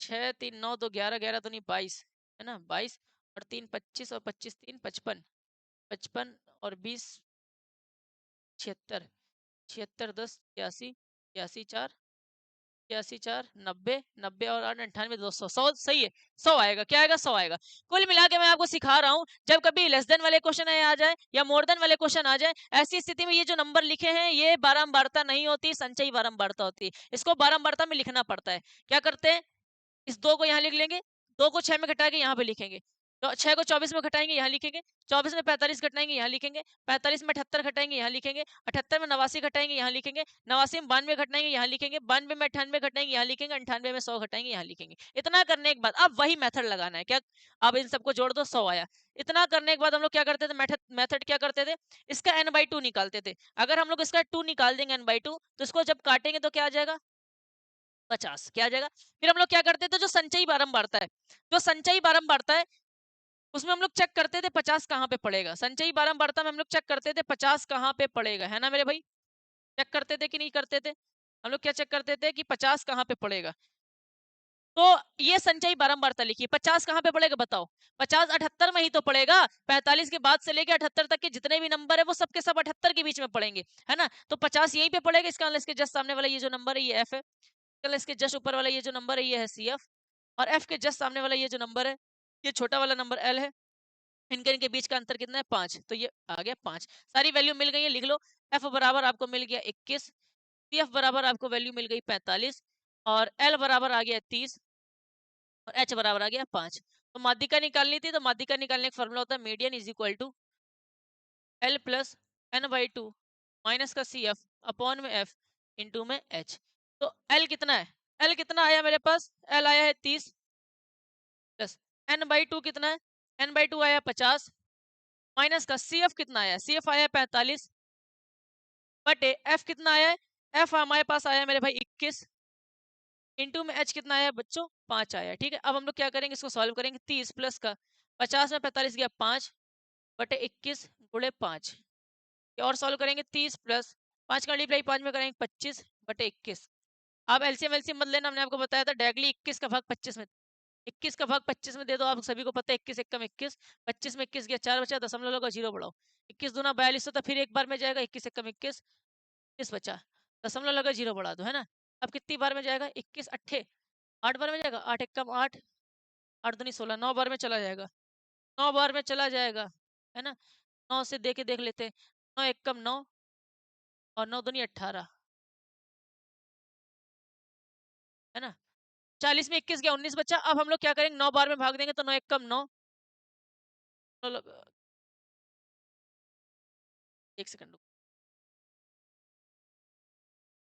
Speaker 1: 6 3 9 2 11, 11 तो नहीं 22, है ना, 22 और 3 25 और 25 3 55, 55 और 20 76, 76 10 81, 81 4, 81 4 90, 90 और 8 98 200, 100 सही है। 100 आएगा, क्या आएगा? 100 आएगा। कुल मिला के मैं आपको सिखा रहा हूँ, जब कभी लेस देन वाले क्वेश्चन आ जाए या मोर देन वाले क्वेश्चन आ जाए, ऐसी स्थिति में ये जो नंबर लिखे हैं ये बारंबारता नहीं होती, संचयी बारंबारता होती है। इसको बारंबारता में लिखना पड़ता है। क्या करते हैं, इस 2 को यहाँ लिख लेंगे, 2 को 6 में घटा के यहाँ पे लिखेंगे, तो 6 को 24 में घटाएंगे यहाँ लिखेंगे, 24 में 45 घटाएंगे यहाँ लिखेंगे, 45 में 78 घटाएंगे यहाँ लिखेंगे, 78 में 89 घटाएंगे यहाँ लिखेंगे, 89 में 92 घटाएंगे यहाँ लिखेंगे, 92 में 98 घटाएंगे यहाँ लिखेंगे, 98 में 100 घटाएंगे यहाँ लिखेंगे। इतना करने के बाद अब वही मेथड लगाना है। क्या? अब इन सबको जोड़ दो, 100 आया। इतना करने के बाद हम लोग क्या करते थे, मेथड क्या करते थे, इसका n/2 निकालते थे। अगर हम लोग इसका 2 निकाल देंगे n/2 तो इसको जब काटेंगे तो क्या आ जाएगा? 50। क्या आ जाएगा? फिर हम लोग क्या करते थे, जो संचयी बारंबारता है, जो संचयी बारंबारता है उसमें हम लोग चेक करते थे 50 कहाँ पे पड़ेगा। संचयी बारंबारता में हम लोग चेक करते थे 50 कहाँ पे पड़ेगा, है ना मेरे भाई? चेक करते थे कि नहीं करते थे? हम लोग क्या चेक करते थे कि 50 कहाँ पे पड़ेगा। तो ये संचयी बारंबारता लिखिए, 50 कहाँ पे पड़ेगा बताओ? 50 78 में ही तो पड़ेगा। 45 के बाद से लेके 78 तक के जितने भी नंबर है वो सब के सब 78 के बीच में पड़ेंगे, है ना। तो 50 यहीं पे पड़ेगा। इसका मतलब इसके जस्ट सामने वाला ये जो नंबर है ये एफ है, इसके जस्ट ऊपर वाला ये जो नंबर है ये है सी एफ, और एफ के जस्ट सामने वाला ये जो नंबर है ये छोटा वाला नंबर एल है। इनके इनके बीच का अंतर कितना है? 5। तो ये आ गया 5। सारी वैल्यू मिल गई है, लिख लो। एफ बराबर आपको मिल गया 21, सी एफ बराबर आपको वैल्यू मिल गई 45, और एल बराबर आ गया 30, और एच बराबर आ गया 5। तो माध्यिका निकालनी थी, तो माध्यिका निकालने का फॉर्मूला होता है median is equal to l plus n/2 minus का सी एफ अपॉन में एफ इंटू में एच। तो एल कितना है? एल कितना आया मेरे पास? एल आया है 30, प्लस n/2 कितना है? n/2 आया 50, माइनस का सी एफ कितना आया? सी एफ आया 45, बटे एफ कितना आया है? एफ हमारे पास आया मेरे भाई 21, इंटू में एच कितना आया बच्चों? 5 आया। ठीक है, अब हम लोग क्या करेंगे, इसको सॉल्व करेंगे। 30 प्लस का 50 में 45 गया 5 बटे 21 गुणे 5। और सॉल्व करेंगे 30 प्लस 5 का मल्टीप्लाई 5 में करेंगे 25 बटे 21। अब एलसीएम एलसीएम मत लेना, हमने आपको बताया था डायरेक्टली 21 का भाग 25 में 21 का भाग 25 में दे दो, आप सभी को पता है 21 एकम 21, 25 में 21 गया 4 बचा, दशमलव लगा 0 बढ़ाओ, 21 दूना 42 होता, फिर एक बार में जाएगा, 21 एकम 21, 21 बचा, दशमलव लगा 0 बढ़ा दो, है ना। अब कितनी बार में जाएगा, 21 अट्ठे 8 बार में जाएगा, 8 एकम 8, 8 दूनी 16, 9 बार में चला जाएगा, 9 बार में चला जाएगा, है ना। 9 से देख लेते हैं, 9 एकम 9 और 9 दूनी 18, है ना। 40 में 21 गया 19 बचा। अब हम लोग क्या करेंगे, 9 बार में भाग देंगे तो 9 एकम 9, एक सेकंड,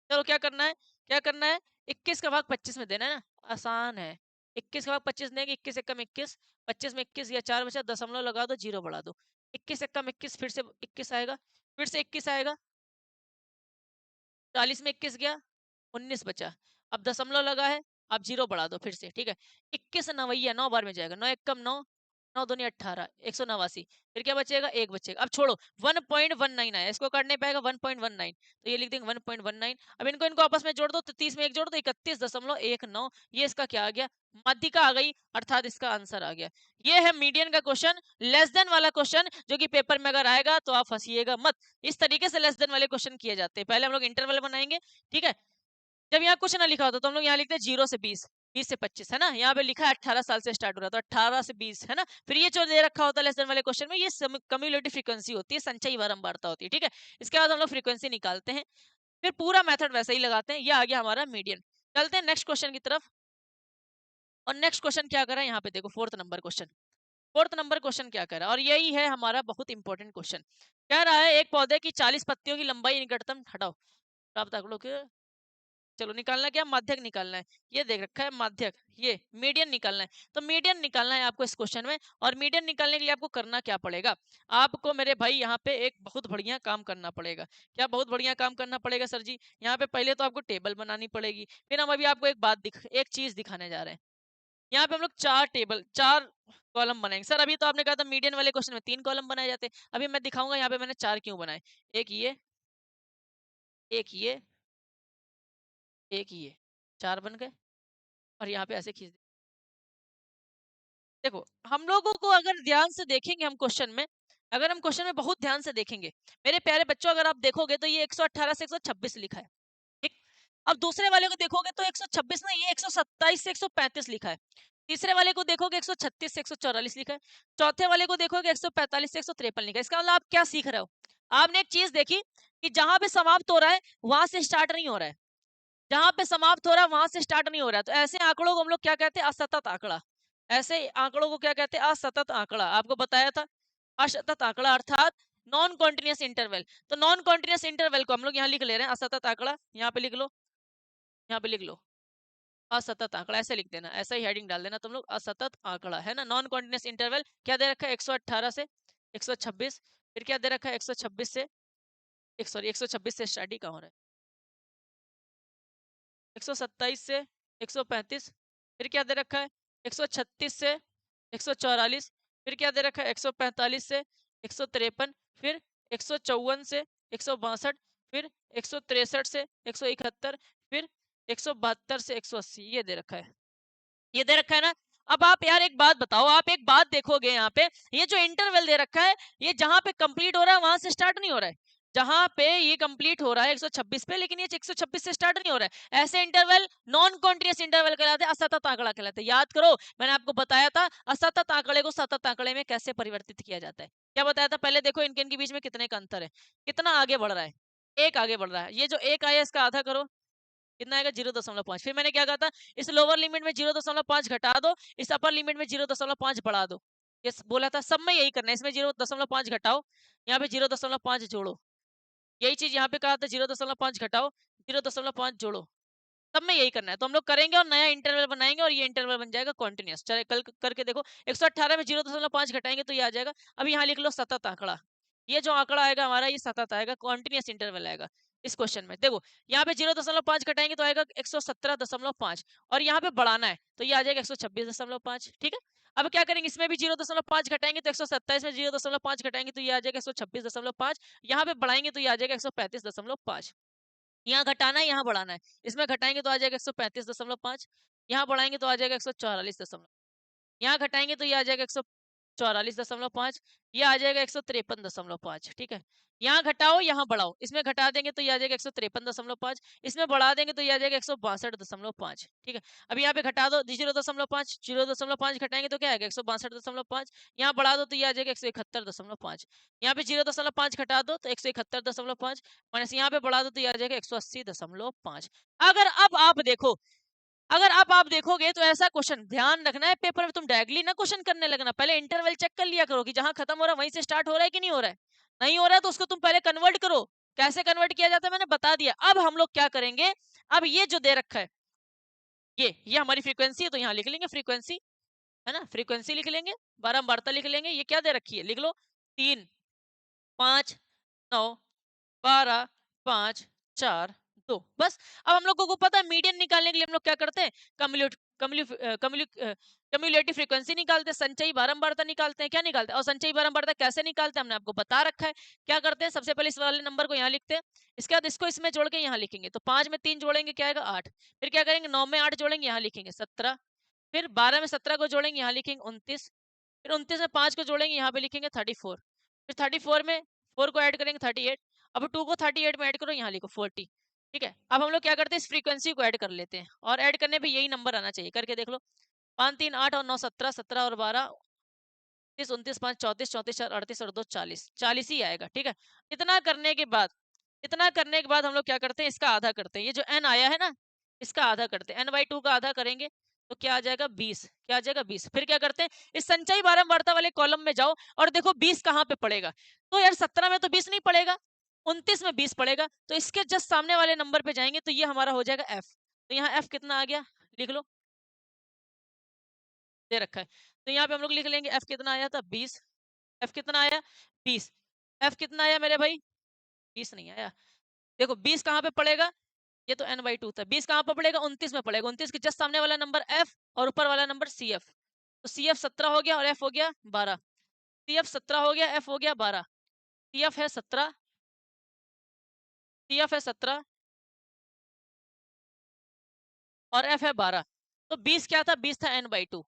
Speaker 1: चलो क्या करना है, क्या करना है, 21 का भाग 25 में देना है ना, आसान है। 21 का भाग 25 देंगे, 21 एकम 21, 25 में 21 या 4 बचा, दशमलव लगा दो 0 बढ़ा दो, 21 एकम 21, फिर से 21 आएगा, फिर से 21 आएगा, 40 में 21 गया 19 बचा, अब दशमलव लगा है, अब 0 बढ़ा दो फिर से, ठीक है। 21 नवैया 9 बार में जाएगा, 9 एकम 9, 9 दूनी 18, 189, फिर क्या बचेगा, एक बचेगा। अब छोड़ो, 1.19 आया, इसको काटने पाएगा 1.19, तो ये लिख देंगे 1.19। अब इनको इनको आपस में जोड़ दो, तो 30 में एक जोड़ दो, 31.19, ये इसका क्या आ गया, माध्यिका आ गई, अर्थात इसका आंसर आ गया। ये है मीडियन का क्वेश्चन, लेस देन वाला क्वेश्चन, जो कि पेपर में अगर आएगा तो आप फंसिएगा मत। इस तरीके से लेस देन वाले क्वेश्चन किए जाते हैं। पहले हम लोग इंटरवल बनाएंगे, ठीक है। जब यहाँ कुछ ना लिखा होता तो हम लोग यहाँ लिखते हैं 0 से 20, 20 से 25, है ना। यहाँ पे लिखा है 18 साल से स्टार्ट हो रहा है, तो 18 से 20, है ना। फिर ये जो दे रखा होता है लेसन वाले क्वेश्चन में, ये कम्युलेटिव फ्रीक्वेंसी होती है, संचयी बारंबारता होती है, ठीक है। इसके बाद हम लोग फ्रीक्वेंसी निकालते हैं, फिर पूरा मेथड वैसे ही लगाते हैं। ये आ गया हमारा मीडियन। चलते हैं नेक्स्ट क्वेश्चन की तरफ। और नेक्स्ट क्वेश्चन क्या कर रहा है, यहाँ पे देखो, fourth number question. Fourth number question क्या कर रहा है, और यही है हमारा बहुत इंपॉर्टेंट क्वेश्चन। कह रहा है एक पौधे की 40 पत्तियों की लंबाई निकटतम हटाओ, प्राप्त आंकड़ों के, चलो निकालना क्या, माध्यक निकालना है। ये देख रखा है माध्यक, ये मीडियन निकालना है। तो मीडियन निकालना है आपको इस क्वेश्चन में। और मीडियन निकालने के लिए आपको करना क्या पड़ेगा, आपको मेरे भाई यहाँ पे एक बहुत बढ़िया काम करना पड़ेगा। क्या बहुत बढ़िया काम करना पड़ेगा सर जी, यहाँ पे पहले तो आपको टेबल बनानी पड़ेगी। फिर हम अभी आपको एक चीज दिखाने जा रहे हैं। यहाँ पे हम लोग चार कॉलम बनाएंगे। सर अभी तो आपने कहा था मीडियन वाले क्वेश्चन में 3 कॉलम बनाए जाते हैं, अभी मैं दिखाऊंगा यहाँ पे मैंने 4 क्यों बनाए। एक ये, एक ये, एक ये, 4 बन गए। और यहाँ पे ऐसे खींच, देखो हम लोगों को अगर ध्यान से देखेंगे हम क्वेश्चन में, अगर हम क्वेश्चन में बहुत ध्यान से देखेंगे मेरे प्यारे बच्चों, अगर आप देखोगे तो ये 118 से 126 लिखा है, ठीक। अब दूसरे वाले को देखोगे तो 126 ना, ये 127 से 135 लिखा है। तीसरे वाले को देखोगे 136 से 144 लिखा है। चौथे वाले को देखोगे 145 से 153 लिखा है। इसका मतलब आप क्या सीख रहे हो, आपने एक चीज देखी कि जहां पे समाप्त हो रहा है वहां से स्टार्ट नहीं हो रहा है, जहां पे समाप्त हो रहा है वहां से स्टार्ट नहीं हो रहा है। तो ऐसे आंकड़ों को हम लोग क्या कहते हैं, असतत आंकड़ा। ऐसे आंकड़ों को क्या कहते हैं, असतत आंकड़ा। आपको बताया था असतत आंकड़ा अर्थात नॉन कॉन्टिन्यूस इंटरवल। तो नॉन कॉन्टिन्यूस इंटरवल को हम लोग यहाँ लिख ले रहे हैं असतत आंकड़ा, यहाँ पे लिख लो, यहाँ पे लिख लो असतत आंकड़ा, ऐसे लिख देना, ऐसा ही हेडिंग डाल देना तुम लोग, असतत आंकड़ा, है ना। नॉन कॉन्टिन्यूस इंटरवल क्या दे रखा है, 118 से 126, फिर क्या दे रखा है 126 से एक, सॉरी 126 से स्टार्ट ही कहाँ हो रहा है, 127 से 135, फिर क्या दे रखा है 136 से 144, फिर क्या दे रखा है 145 से 153, फिर 154 से 162, फिर 163 से 171, फिर 172 से 180, ये दे रखा है, ये दे रखा है ना। अब आप यार एक बात बताओ, आप एक बात देखोगे यहाँ पे, ये जो इंटरवल दे रखा है, ये जहां पे कंप्लीट हो रहा है वहां से स्टार्ट नहीं हो रहा है। जहां पे ये कंप्लीट हो रहा है 126 पे, लेकिन ये 126 से स्टार्ट नहीं हो रहा है। ऐसे इंटरवल नॉन कॉन्टिन्यूस इंटरवल कहलाते हैं, असतत आंकड़ा कहलाते हैं। याद करो, मैंने आपको बताया था असतत आंकड़े को सतत आंकड़े में कैसे परिवर्तित किया जाता है। क्या बताया था, पहले देखो इनके इनके बीच में कितने का अंतर है, कितना आगे बढ़ रहा है, एक आगे बढ़ रहा है। ये जो एक आया इसका आधा करो, कितना आएगा 0.5। फिर मैंने क्या कहा था, इस लोअर लिमिट में 0.5 घटा दो, इस अपर लिमिट में 0.5 बढ़ा दो। ये बोला था, सब में यही करना है, इसमें 0.5 घटाओ, यहाँ पे 0.5 जोड़ो। यही चीज यहाँ पे कहा था, 0.5 घटाओ, 0.5 जोड़ो, सब में यही करना है। तो हम लोग करेंगे और नया इंटरवल बनाएंगे, और ये इंटरवल बन जाएगा कॉन्टिन्यूस। चले कल करके देखो, 118 में 0.5 घटाएंगे तो ये आ जाएगा। अब यहाँ लिख लो सतत आंकड़ा, ये जो आंकड़ा आएगा हमारा ये सतत आएगा, कॉन्टिन्यूस इंटरवल आएगा। इस क्वेश्चन में देखो, यहाँ पे 0.5 घटाएंगे तो आएगा 117.5, और यहाँ पे बढ़ाना है तो ये आ जाएगा 126.5, ठीक है। अब क्या करेंगे, इसमें भी 0.5 घटाएंगे तो 127 में 0.5 घटाएंगे तो ये आ जाएगा 126.5, यहाँ पे बढ़ाएंगे तो ये आ जाएगा 135.5। यहाँ घटाना है, यहाँ बढ़ाना है, इसमें घटाएंगे तो आ जाएगा 135.5, यहाँ बढ़ाएंगे तो आ जाएगा 144.5। यहाँ घटाएंगे तो ये आ जाएगा 144.5, ये आ जाएगा 153.5। ठीक है, यहाँ घटाओ यहाँ बढ़ाओ, इसमें घटा देंगे तो ये आ जाएगा 153.5, इसमें बढ़ा देंगे तो ये आ जाएगा 162.5। ठीक है, अब यहाँ पे घटा दो 0.5, 0.5 घटाएंगे तो क्या आएगा 162.5, यहाँ बढ़ा दो तो ये आ जाएगा 171.5, यहाँ पे 0.5 घटा दो तो 171.5, माइनस यहाँ पे बढ़ा दो तो ये आ जाएगा 180.5। अगर अब आप देखोगे तो ऐसा क्वेश्चन ध्यान रखना है, पेपर में तुम डायरेक्टली ना क्वेश्चन करने लगना, पहले इंटरवल चेक कर लिया करो कि जहां खत्म हो रहा है वहीं से स्टार्ट हो रहा है कि नहीं हो रहा है। नहीं हो रहा है तो उसको तुम पहले कन्वर्ट करो। कैसे कन्वर्ट किया जाता है मैंने बता दिया। अब हम लोग क्या करेंगे, अब ये जो दे रखा है ये हमारी फ्रीक्वेंसी है, तो यहाँ लिख लेंगे फ्रीक्वेंसी, है ना, फ्रीक्वेंसी लिख लेंगे, बारंबारता लिख लेंगे। ये क्या दे रखी है लिख लो, 3, 5, 9, 12, 5, 4, 2। बस। अब हम लोगों को पता है मीडियन निकालने के लिए हम लोग क्या करते हैं, कम्युलेटिव फ्रीक्वेंसी निकालते हैं, संचयी बारंबारता निकालते हैं। क्या निकालते हैं, और संचयी बारंबारता कैसे निकालते हैं हमने आपको बता रखा है। क्या करते हैं, सबसे पहले इस वाले नंबर को यहाँ लिखते हैं, इसके बाद इसको इसमें जोड़ के यहाँ लिखेंगे, तो 5 में 3 जोड़ेंगे क्या आएगा 8। फिर क्या करेंगे 9 में 8 जोड़ेंगे यहाँ लिखेंगे 17। फिर 12 में 17 को जोड़ेंगे यहाँ लिखेंगे 29। फिर 29 में 5 को जोड़ेंगे यहाँ पे लिखेंगे 34। फिर 34 में 4 को ऐड करेंगे 38। अब 2 को 38 में ऐड करो यहाँ लिखो 40। ठीक है, अब हम लोग क्या करते हैं इस फ्रीक्वेंसी को ऐड कर लेते हैं, और ऐड करने पे यही नंबर आना चाहिए, करके देख लो। 5 3 8 और 9 17, 17 और 12 29, 29 5 34, 34 4 38 और 2 40, 40 ही आएगा। ठीक है, इतना करने के बाद हम लोग क्या करते हैं, इसका आधा करते हैं, ये जो n आया है ना इसका आधा करते हैं, n/2 का आधा करेंगे तो क्या आ जाएगा 20। क्या आ जाएगा 20। फिर क्या करते हैं, इस संचयी बारंबारता वाले कॉलम में जाओ और देखो 20 कहाँ पे पड़ेगा। तो यार 17 में तो 20 नहीं पड़ेगा, 29 में 20 पड़ेगा, तो इसके जस्ट सामने वाले नंबर पे जाएंगे तो ये हमारा हो जाएगा f। तो यहाँ f कितना आ गया लिख लो, दे रखा है। तो यहाँ पे हम लोग लिख लेंगे f कितना आया था 20। f कितना आया 20। f कितना आया मेरे भाई 20 नहीं आया। देखो 20 कहाँ पे पड़ेगा, ये तो n/2 था, 20 कहाँ पर पड़ेगा 29 में पड़ेगा, 29 के जस्ट सामने वाला नंबर f और ऊपर वाला नंबर cf। तो cf 17 हो गया और f हो गया 12। cf 17 हो गया, f हो गया 12। cf है 17, cf है 17 और f है 12। तो 20 क्या था, 20 था n/2।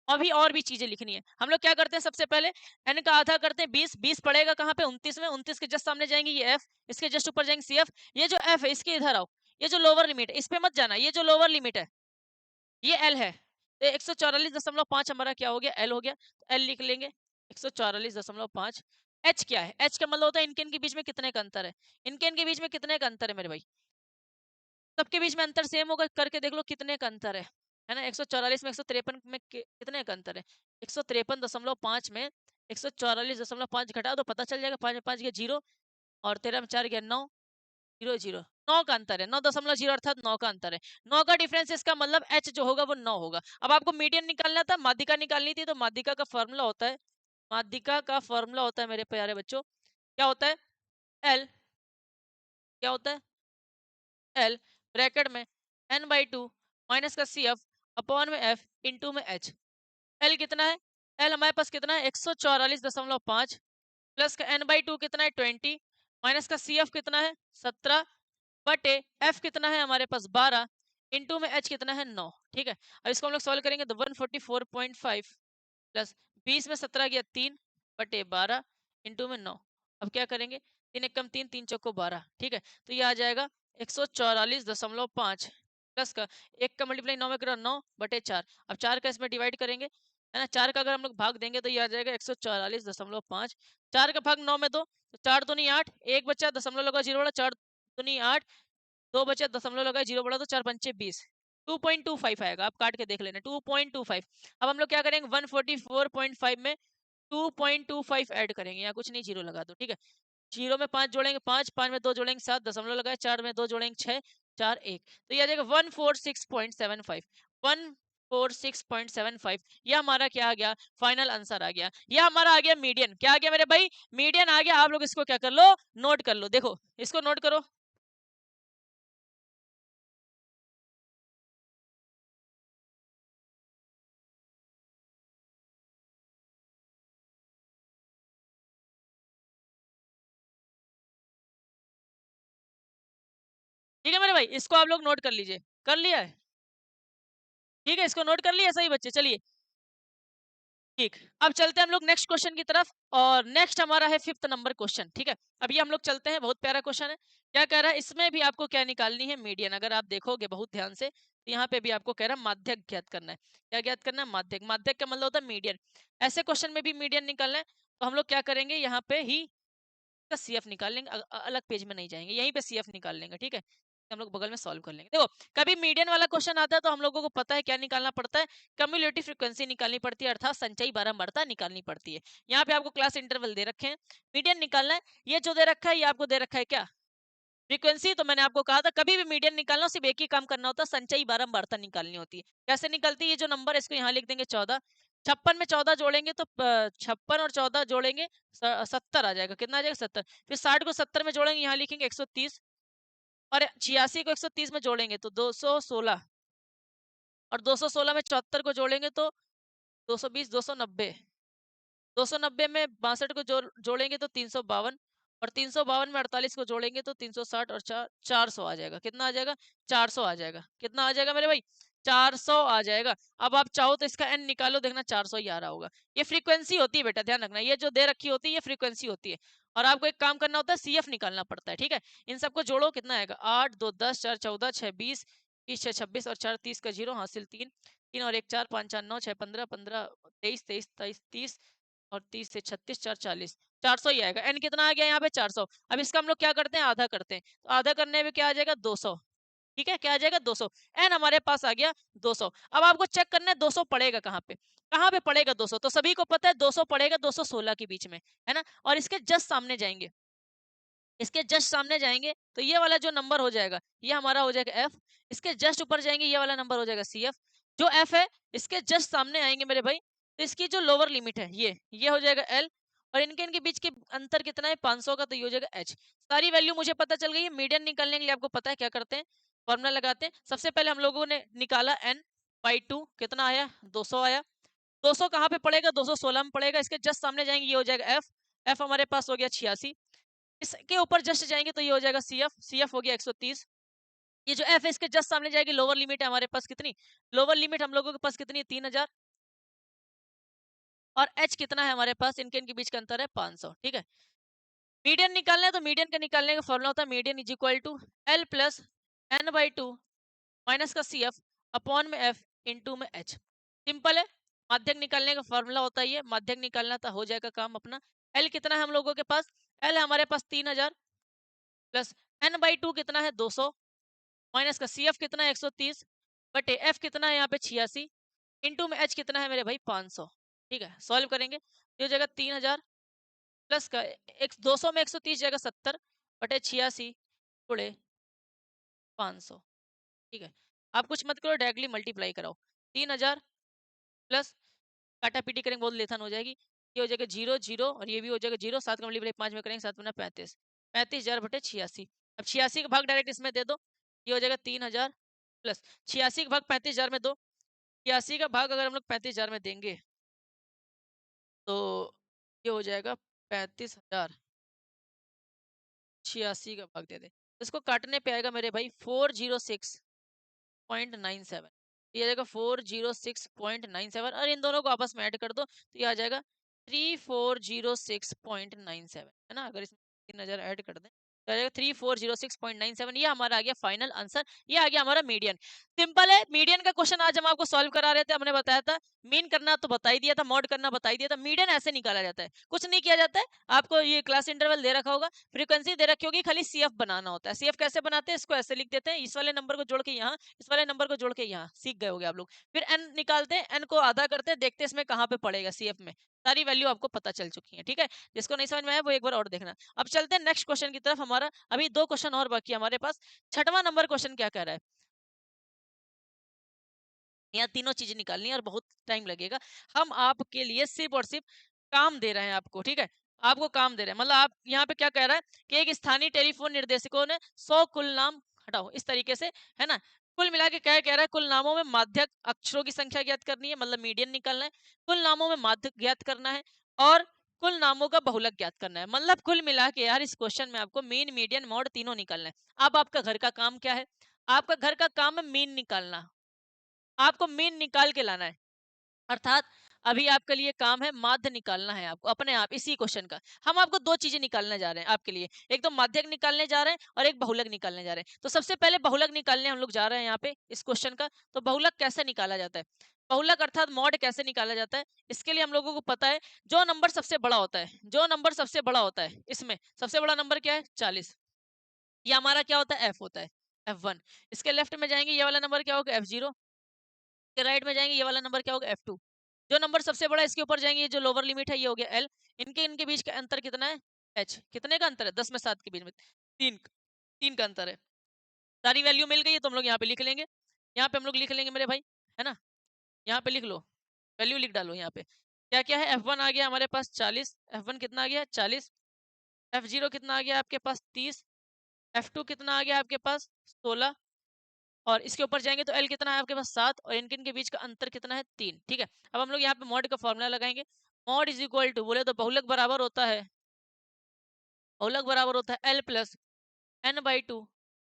Speaker 1: अभी और भी चीजें लिखनी है, हम लोग क्या करते हैं सबसे पहले n का आधा करते हैं 20। 20 पड़ेगा कहाँ पे 29 में, 29 के जस्ट सामने जाएंगे ये f, इसके जस्ट ऊपर जाएंगे cf। ये जो f है इसके इधर आओ, ये जो लोअर लिमिट है इस पे मत जाना, ये जो लोअर लिमिट है ये L है। तो 144.5 हमारा क्या हो गया L हो गया, तो L लिख लेंगे 144.5। H क्या है, H का मतलब होता है इनके इनके बीच में कितने का अंतर है, इनके इनके बीच में कितने का अंतर है मेरे भाई, सबके बीच में अंतर सेम होगा, करके देख लो कितने का अंतर है ना। 144 में 153 में कितने का अंतर है, 153.5 में 144.5 घटा दो पता चल जाएगा, 5 में 5 गया 0 और 13 में 4 गया 9, 0 0, 9 का अंतर है, 9.0 अर्थात 9 का अंतर है। 9 का डिफरेंस, इसका मतलब h जो होगा वो 9 होगा। अब आपको मीडियन निकालना था, माध्यिका निकालनी थी, तो माध्यिका का फॉर्मूला होता है, माध्यिका का फॉर्मूला होता है मेरे प्यारे बच्चों, क्या होता है L, क्या होता है L ब्रैकेट में n/2 माइनस का CF अपॉन में F इंटू में H। L कितना है, L हमारे पास कितना है 144.5 प्लस का n/2 कितना है 20 माइनस का CF कितना है 17 बटे F कितना है हमारे पास 12 इंटू में H कितना है 9। ठीक है, अब इसको हम लोग सॉल्व करेंगे तो 144.5 प्लस 20 में 17 गया 3 बटे 12 इंटू में 9। अब क्या करेंगे 3 एकम 3, 3 चौको 12। ठीक है, तो ये आ जाएगा 144.5 प्लस का 1 का मल्टीप्लाई 9 में करो 9 बटे 4। अब 4 का इसमें डिवाइड करेंगे, है ना, 4 का अगर हम लोग भाग देंगे तो ये आ जाएगा 144.5। 4 का भाग 9 में दो, तो 4 तो नहीं 8, एक बच्चा दशमलव लगा 0 बड़ा, 4 तो नहीं 8, 2 बचे दशमलव लगाए 0 बढ़ा तो 4 पंचे 20, 2.25 आएगा, आप काट के देख लेना 2.25। अब हम लोग क्या करेंगे 144.5 में 2.25 ऐड करेंगे, यहाँ कुछ नहीं 0 लगा दो। ठीक है, 0 में 5 जोड़ेंगे 5, 5 में 2 जोड़ेंगे 7, दशमलव लगाए 4 में 2 जोड़ेंगे 6, 4 1, तो ये आ जाएगा 146.75। 146.75 ये हमारा क्या आ गया, फाइनल आंसर आ गया। ये हमारा आ गया मीडियन। क्या आ गया मेरे भाई, मीडियन आ गया। आप लोग इसको क्या कर लो, नोट कर लो, देखो इसको नोट करो। ठीक है मेरे भाई, इसको आप लोग नोट कर लीजिए, कर लिया है, ठीक है, इसको नोट कर लिया सही बच्चे, चलिए ठीक, अब चलते हैं हम लोग नेक्स्ट क्वेश्चन की तरफ और नेक्स्ट हमारा है 5th नंबर क्वेश्चन। ठीक है, अभी हम लोग चलते हैं, बहुत प्यारा क्वेश्चन है। क्या कह रहा है, इसमें भी आपको क्या निकालनी है, मीडियन। अगर आप देखोगे बहुत ध्यान से तो यहाँ पे भी आपको कह रहा है माध्यक ज्ञात करना है। क्या ज्ञात करना है, माध्यक। माध्यक का मतलब होता है मीडियन। ऐसे क्वेश्चन में भी मीडियन निकालना है तो हम लोग क्या करेंगे, यहाँ पे ही का सीएफ निकाल लेंगे, अलग पेज में नहीं जाएंगे, यहीं पे सीएफ निकाल लेंगे। ठीक है, हम लोग बगल में सॉल्व कर लेंगे। देखो, कभी मीडियन वाला क्वेश्चन आता है तो हम लोगों को पता है क्या निकालना पड़ता है, कम्युलेटिव फ्रीक्वेंसी निकालनी पड़ती है, अर्थात संचयी बारंबारता निकालनी पड़ती है। यहाँ पे आपको क्लास इंटरवल दे रखे हैं, मीडियन निकालना है। ये जो दे रखा है ये आपको दे रखा है क्या, फ्रीक्वेंसी। तो मैंने आपको कहा था कभी भी मीडियन निकालना सिर्फ एक ही काम करना होता है, संचयी बारंबारता निकालनी होती है। कैसे निकलती है, ये जो नंबर है इसको यहाँ लिख देंगे 14। 56 में 14 जोड़ेंगे तो 56 और 14 जोड़ेंगे 70 आ जाएगा। कितना आ जाएगा, 70। फिर 60 को 70 में जोड़ेंगे, यहाँ लिखेंगे 130। और 86 को 130 में जोड़ेंगे तो 216। और 216 में 74 को जोड़ेंगे तो 220, 290। 290 में 62 को जोड़ेंगे तो 352। और 352 में 48 को जोड़ेंगे तो 360 और 400 आ जाएगा। कितना आ जाएगा, 400 आ जाएगा। कितना आ जाएगा मेरे भाई, 400 आ जाएगा। अब आप चाहो तो इसका एन निकालो, देखना 400 ही आ रहा होगा। ये फ्रीक्वेंसी होती है बेटा, ध्यान रखना, ये जो दे रखी होती है ये फ्रीक्वेंसी होती है। और आपको एक काम करना होता है, सीएफ निकालना पड़ता है। ठीक है, इन सबको जोड़ो, कितना आएगा, 8 2 10 4 14 6 20 30 6 26 और 4 30 का जीरो हासिल 3। 3 और 1 4 5 4 9 6 15 15 23 23 23 30 और 30 से 36 4 40, 400 ही आएगा। एन कितना आ गया यहाँ पे, 400। अब इसका हम लोग क्या करते हैं, आधा करते हैं। तो आधा करने में क्या आ जाएगा, 200। ठीक है, क्या आ जाएगा, 200। एन हमारे पास आ गया 200। अब आपको चेक करना है 200 पड़ेगा कहाँ पे, कहाँ पे पड़ेगा 200। तो सभी को पता है 200 पड़ेगा 216 के बीच में, है ना। और इसके जस्ट सामने जाएंगे, इसके जस्ट सामने जाएंगे तो ये वाला जो नंबर हो जाएगा ये हमारा हो जाएगा एफ। इसके जस्ट ऊपर जाएंगे ये वाला नंबर हो जाएगा सी एफ। जो एफ है इसके जस्ट सामने आएंगे मेरे भाई, तो इसकी जो लोअर लिमिट है ये हो जाएगा एल। और इनके इनके बीच के अंतर कितना है, 500 का, तो ये हो जाएगा एच। सारी वैल्यू मुझे पता चल गई है। मीडियन निकालने के लिए आपको पता है क्या करते हैं, फॉर्मूला लगाते हैं। सबसे पहले हम लोगों ने निकाला एन बाई 2, कितना आया, 200 आया। 200 कहाँ पे पड़ेगा, 216 में पड़ेगा। इसके जस्ट सामने जाएंगे ये हो जाएगा एफ। एफ हमारे पास हो गया 86। इसके ऊपर जस्ट जाएंगे तो ये हो जाएगा सी एफ। सी एफ हो गया 130। ये जो एफ है इसके जस्ट सामने जाएगी, लोअर लिमिट है हमारे पास कितनी, लोअर लिमिट हम लोगों के पास कितनी है, 3000। और एच कितना है हमारे पास, इनके इनके बीच का अंतर है 500। ठीक है, मीडियन निकालना है तो मीडियन का निकालने का फॉर्मूला होता है median is equal to l plus n by 2 minus का सी एफ अपॉन में एफ इंटू में एच। सिंपल है, माध्यक निकालने का फॉर्मूला होता है ये। माध्यक निकालना था, हो जाएगा काम अपना। एल कितना है हम लोगों के पास, एल है हमारे पास 3000 प्लस एन बाई 2 कितना है 200 माइनस का सी एफ कितना है 130 बटे एफ कितना है यहाँ पे 86 इंटू में एच कितना है मेरे भाई 500। ठीक है, सॉल्व करेंगे, ये हो जाएगा 3000 प्लस का एक 200 में 130 जाएगा 70 बटे 86 गुणे 500। ठीक है, आप कुछ मत करो, डायरेक्टली मल्टीप्लाई कराओ। 3000 प्लस काटा पीटी करेंगे बहुत लेथन हो जाएगी, ये हो जाएगा 0 0 और ये भी हो जाएगा 0। 7 का मल्टीप्लाई 5 में करेंगे, 7 में 35, 35,000 बटे 86। अब 86 का भाग डायरेक्ट इसमें दे दो, ये हो जाएगा 3000 प्लस 86 का भाग 35,000 में दो। 86 का भाग अगर हम लोग 35,000 में देंगे तो ये हो जाएगा 35,000। 86 का भाग दे दे, इसको काटने पे आएगा मेरे भाई 406.97। ये आ जाएगा 406.97 और इन दोनों को आपस में ऐड कर दो तो ये आ जाएगा 3406.97, है ना। अगर इसमें 3000 ऐड कर दें तो आ जाएगा 3406.97। ये हमारा आ गया फाइनल आंसर, ये आ गया हमारा मीडियन। सिंपल है, मीडियन का क्वेश्चन आज हम आपको सॉल्व करा रहे थे। हमने बताया था मीन करना तो बता ही दिया था, मॉड करना बता ही दिया था। मीडियन ऐसे निकाला जाता है, कुछ नहीं किया जाता है। आपको ये क्लास इंटरवल दे रखा होगा, फ्रीक्वेंसी दे रखी होगी, खाली सीएफ बनाना होता है। सीएफ कैसे बनाते हैं, इसको ऐसे लिख देते हैं, इस वाले नंबर को जोड़ के यहाँ, इस वाले नंबर को जोड़ के यहाँ, सीख गए होगे आप लोग। फिर एन निकालते हैं, एन को आधा करते हैं, देखते हैं इसमें कहाँ पे पड़ेगा सीएफ में। सारी वैल्यू आपको पता चल चुकी है। ठीक है, जिसको नहीं समझ में आया वो एक बार और देखना। अब चलते हैं नेक्स्ट क्वेश्चन की तरफ। हमारा अभी 2 क्वेश्चन और बाकी है हमारे पास। 6वां नंबर क्वेश्चन क्या कह रहा है, यहाँ तीनों चीजें निकालनी है और बहुत टाइम लगेगा। हम आपके लिए सिर्फ और सिर्फ काम दे रहे हैं आपको। ठीक है, आपको काम दे रहे हैं, मतलब आप यहाँ पे क्या कह रहा है कि एक स्थानीय टेलीफोन निर्देशकों ने 100 कुल नाम, हटाओ इस तरीके से, है ना। कुल मिला के क्या कह रहा है, कुल नामों में माध्यक अक्षरों की संख्या ज्ञात करनी है, मतलब मीडियन निकालना है। कुल नामों में माध्यक ज्ञात करना है और कुल नामों का बहुलक ज्ञात करना है। मतलब कुल मिला के यार इस क्वेश्चन में आपको मीन मीडियन मॉड तीनों निकालना है। अब आपका घर का काम क्या है, आपका घर का काम है मीन निकालना। आपको मीन निकाल के लाना है, अर्थात अभी आपके लिए काम है माध्य निकालना है आपको अपने आप इसी क्वेश्चन का। हम आपको दो चीजें निकालने जा रहे हैं आपके लिए, एक तो माध्यक निकालने जा रहे हैं और एक बहुलक निकालने जा रहे हैं। तो सबसे पहले बहुलक निकालने हम लोग जा रहे हैं यहाँ पे इस क्वेश्चन का। तो बहुलक कैसे निकाला जाता है, बहुलक अर्थात मॉड कैसे निकाला जाता है, इसके लिए हम लोगों को पता है जो नंबर सबसे बड़ा होता है, जो नंबर सबसे बड़ा होता है इसमें सबसे बड़ा नंबर क्या है 40, ये हमारा क्या होता है एफ होता है, F1। इसके लेफ्ट में जाएंगे ये वाला नंबर क्या होगा F0, के राइट में जाएंगे ये वाला नंबर क्या होगा F2। जो नंबर सबसे बड़ा है इसके ऊपर जाएंगे, ये जो लोअर लिमिट है ये हो गया L। इनके इनके बीच का अंतर कितना है H, कितने का अंतर है 10 में 7 के बीच में, तीन तीन का अंतर है। सारी वैल्यू मिल गई है तो हम लोग यहाँ पे लिख लेंगे, यहाँ पे हम लोग लिख लेंगे मेरे भाई, है ना। यहाँ पे लिख लो, वैल्यू लिख डालो यहाँ पे। क्या क्या है F1 आ गया हमारे पास 40, F1 कितना आ गया 40, F0 कितना आ गया आपके पास 30, F2 कितना आ गया आपके पास 16, और इसके ऊपर जाएंगे तो L कितना है आपके पास 7, और इनके इनके बीच का अंतर कितना है 3। ठीक है, अब हम लोग यहाँ पे मॉड का फॉर्मूला लगाएंगे। मॉड इज इक्वल टू बोले तो बहुलक बराबर होता है, बहुलक बराबर होता है L प्लस N/2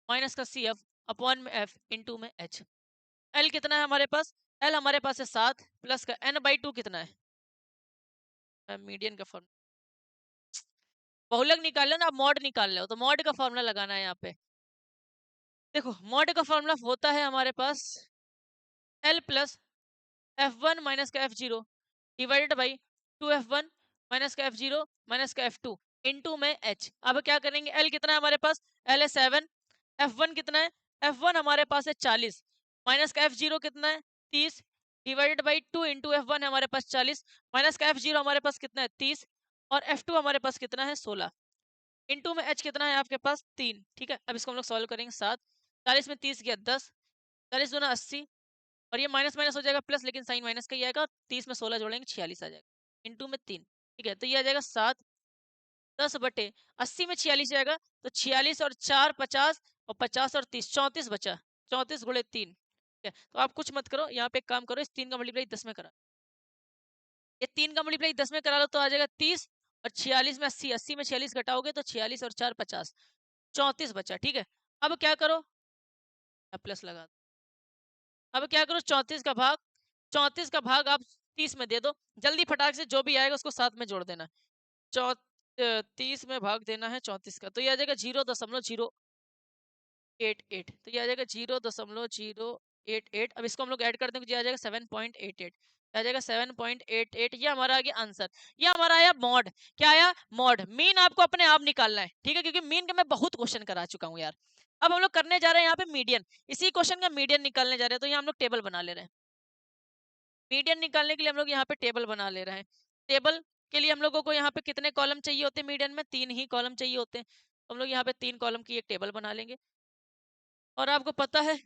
Speaker 1: माइनस का CF अपॉन में F इंटू में H। L कितना है हमारे पास, L हमारे पास है 7 प्लस का N/2 कितना है, मीडियन का फॉर्मूला, बहुलक निकाल लो ना आप मॉड निकाल लो, तो मॉड का फॉर्मूला लगाना है यहाँ पे। देखो मॉड का फॉर्मूला होता है हमारे पास L प्लस F1 माइनस का F0 divided by 2F1 minus का F0 माइनस का F2 इंटू में H। अब क्या करेंगे, L कितना है हमारे पास, L है 7, F1 कितना है, F1 हमारे पास है 40 माइनस का F0 कितना है 30 डिवाइडेड बाई 2 इंटू F1 है हमारे पास 40 माइनस का F0 हमारे पास कितना है 30 और F2 हमारे पास कितना है 16 इंटू में H कितना है आपके पास 3। ठीक है, अब इसको हम लोग सॉल्व करेंगे 7, 40 में 30 गया 10, 40 दूना 80, और ये माइनस माइनस हो जाएगा प्लस, लेकिन साइन माइनस का ही आएगा, 30 में 16 जोड़ेंगे 46 आ जाएगा इंटू में 3। ठीक है, तो ये आ जाएगा 7 10/80 में 46 जाएगा, तो 46 और 4 50, और 50 और 30 34 बचा, 34 गुणे 3। ठीक है, तो आप कुछ मत करो, यहाँ पे एक काम करो, इस 3 का मल्टीप्लाई 10 में करा, ये 3 का मल्टीप्लाई 10 में करा लो तो आ जाएगा 30, और 46 में 80, 80 में 46 घटाओगे तो 46 और 4 50, 34 बचा। ठीक है, अब क्या करो, प्लस लगा दो। अब क्या करो 34 का भाग, 34 का भाग आप 30 में दे दो, जल्दी फटाक से जो भी आएगा उसको साथ में जोड़ देना। 30 में भाग देना है 34 का, तो ये आ जाएगा 0.088, तो ये आ जाएगा 0.088। अब इसको हम लोग ऐड कर देंगे, ये आ जाएगा 7.88, आ जाएगा 7.88। ये हमारा आ गया आंसर, ये हमारा आया मॉड। क्या आया, मॉड। मीन आपको अपने आप निकालना है, ठीक है, क्योंकि मीन का मैं बहुत क्वेश्चन करा चुका हूँ यार। अब हम लोग करने जा रहे हैं यहाँ पे मीडियन, इसी क्वेश्चन का मीडियन निकालने जा रहे हैं, तो यहाँ हम लोग टेबल बना ले रहे हैं। मीडियन निकालने के लिए हम लोग यहाँ पे टेबल बना ले रहे हैं। टेबल के लिए हम लोगों को यहाँ पे कितने कॉलम चाहिए होते हैं, मीडियन में 3 ही कॉलम चाहिए होते हैं, तो हम लोग यहाँ पे 3 कॉलम की एक टेबल बना लेंगे। और आपको पता है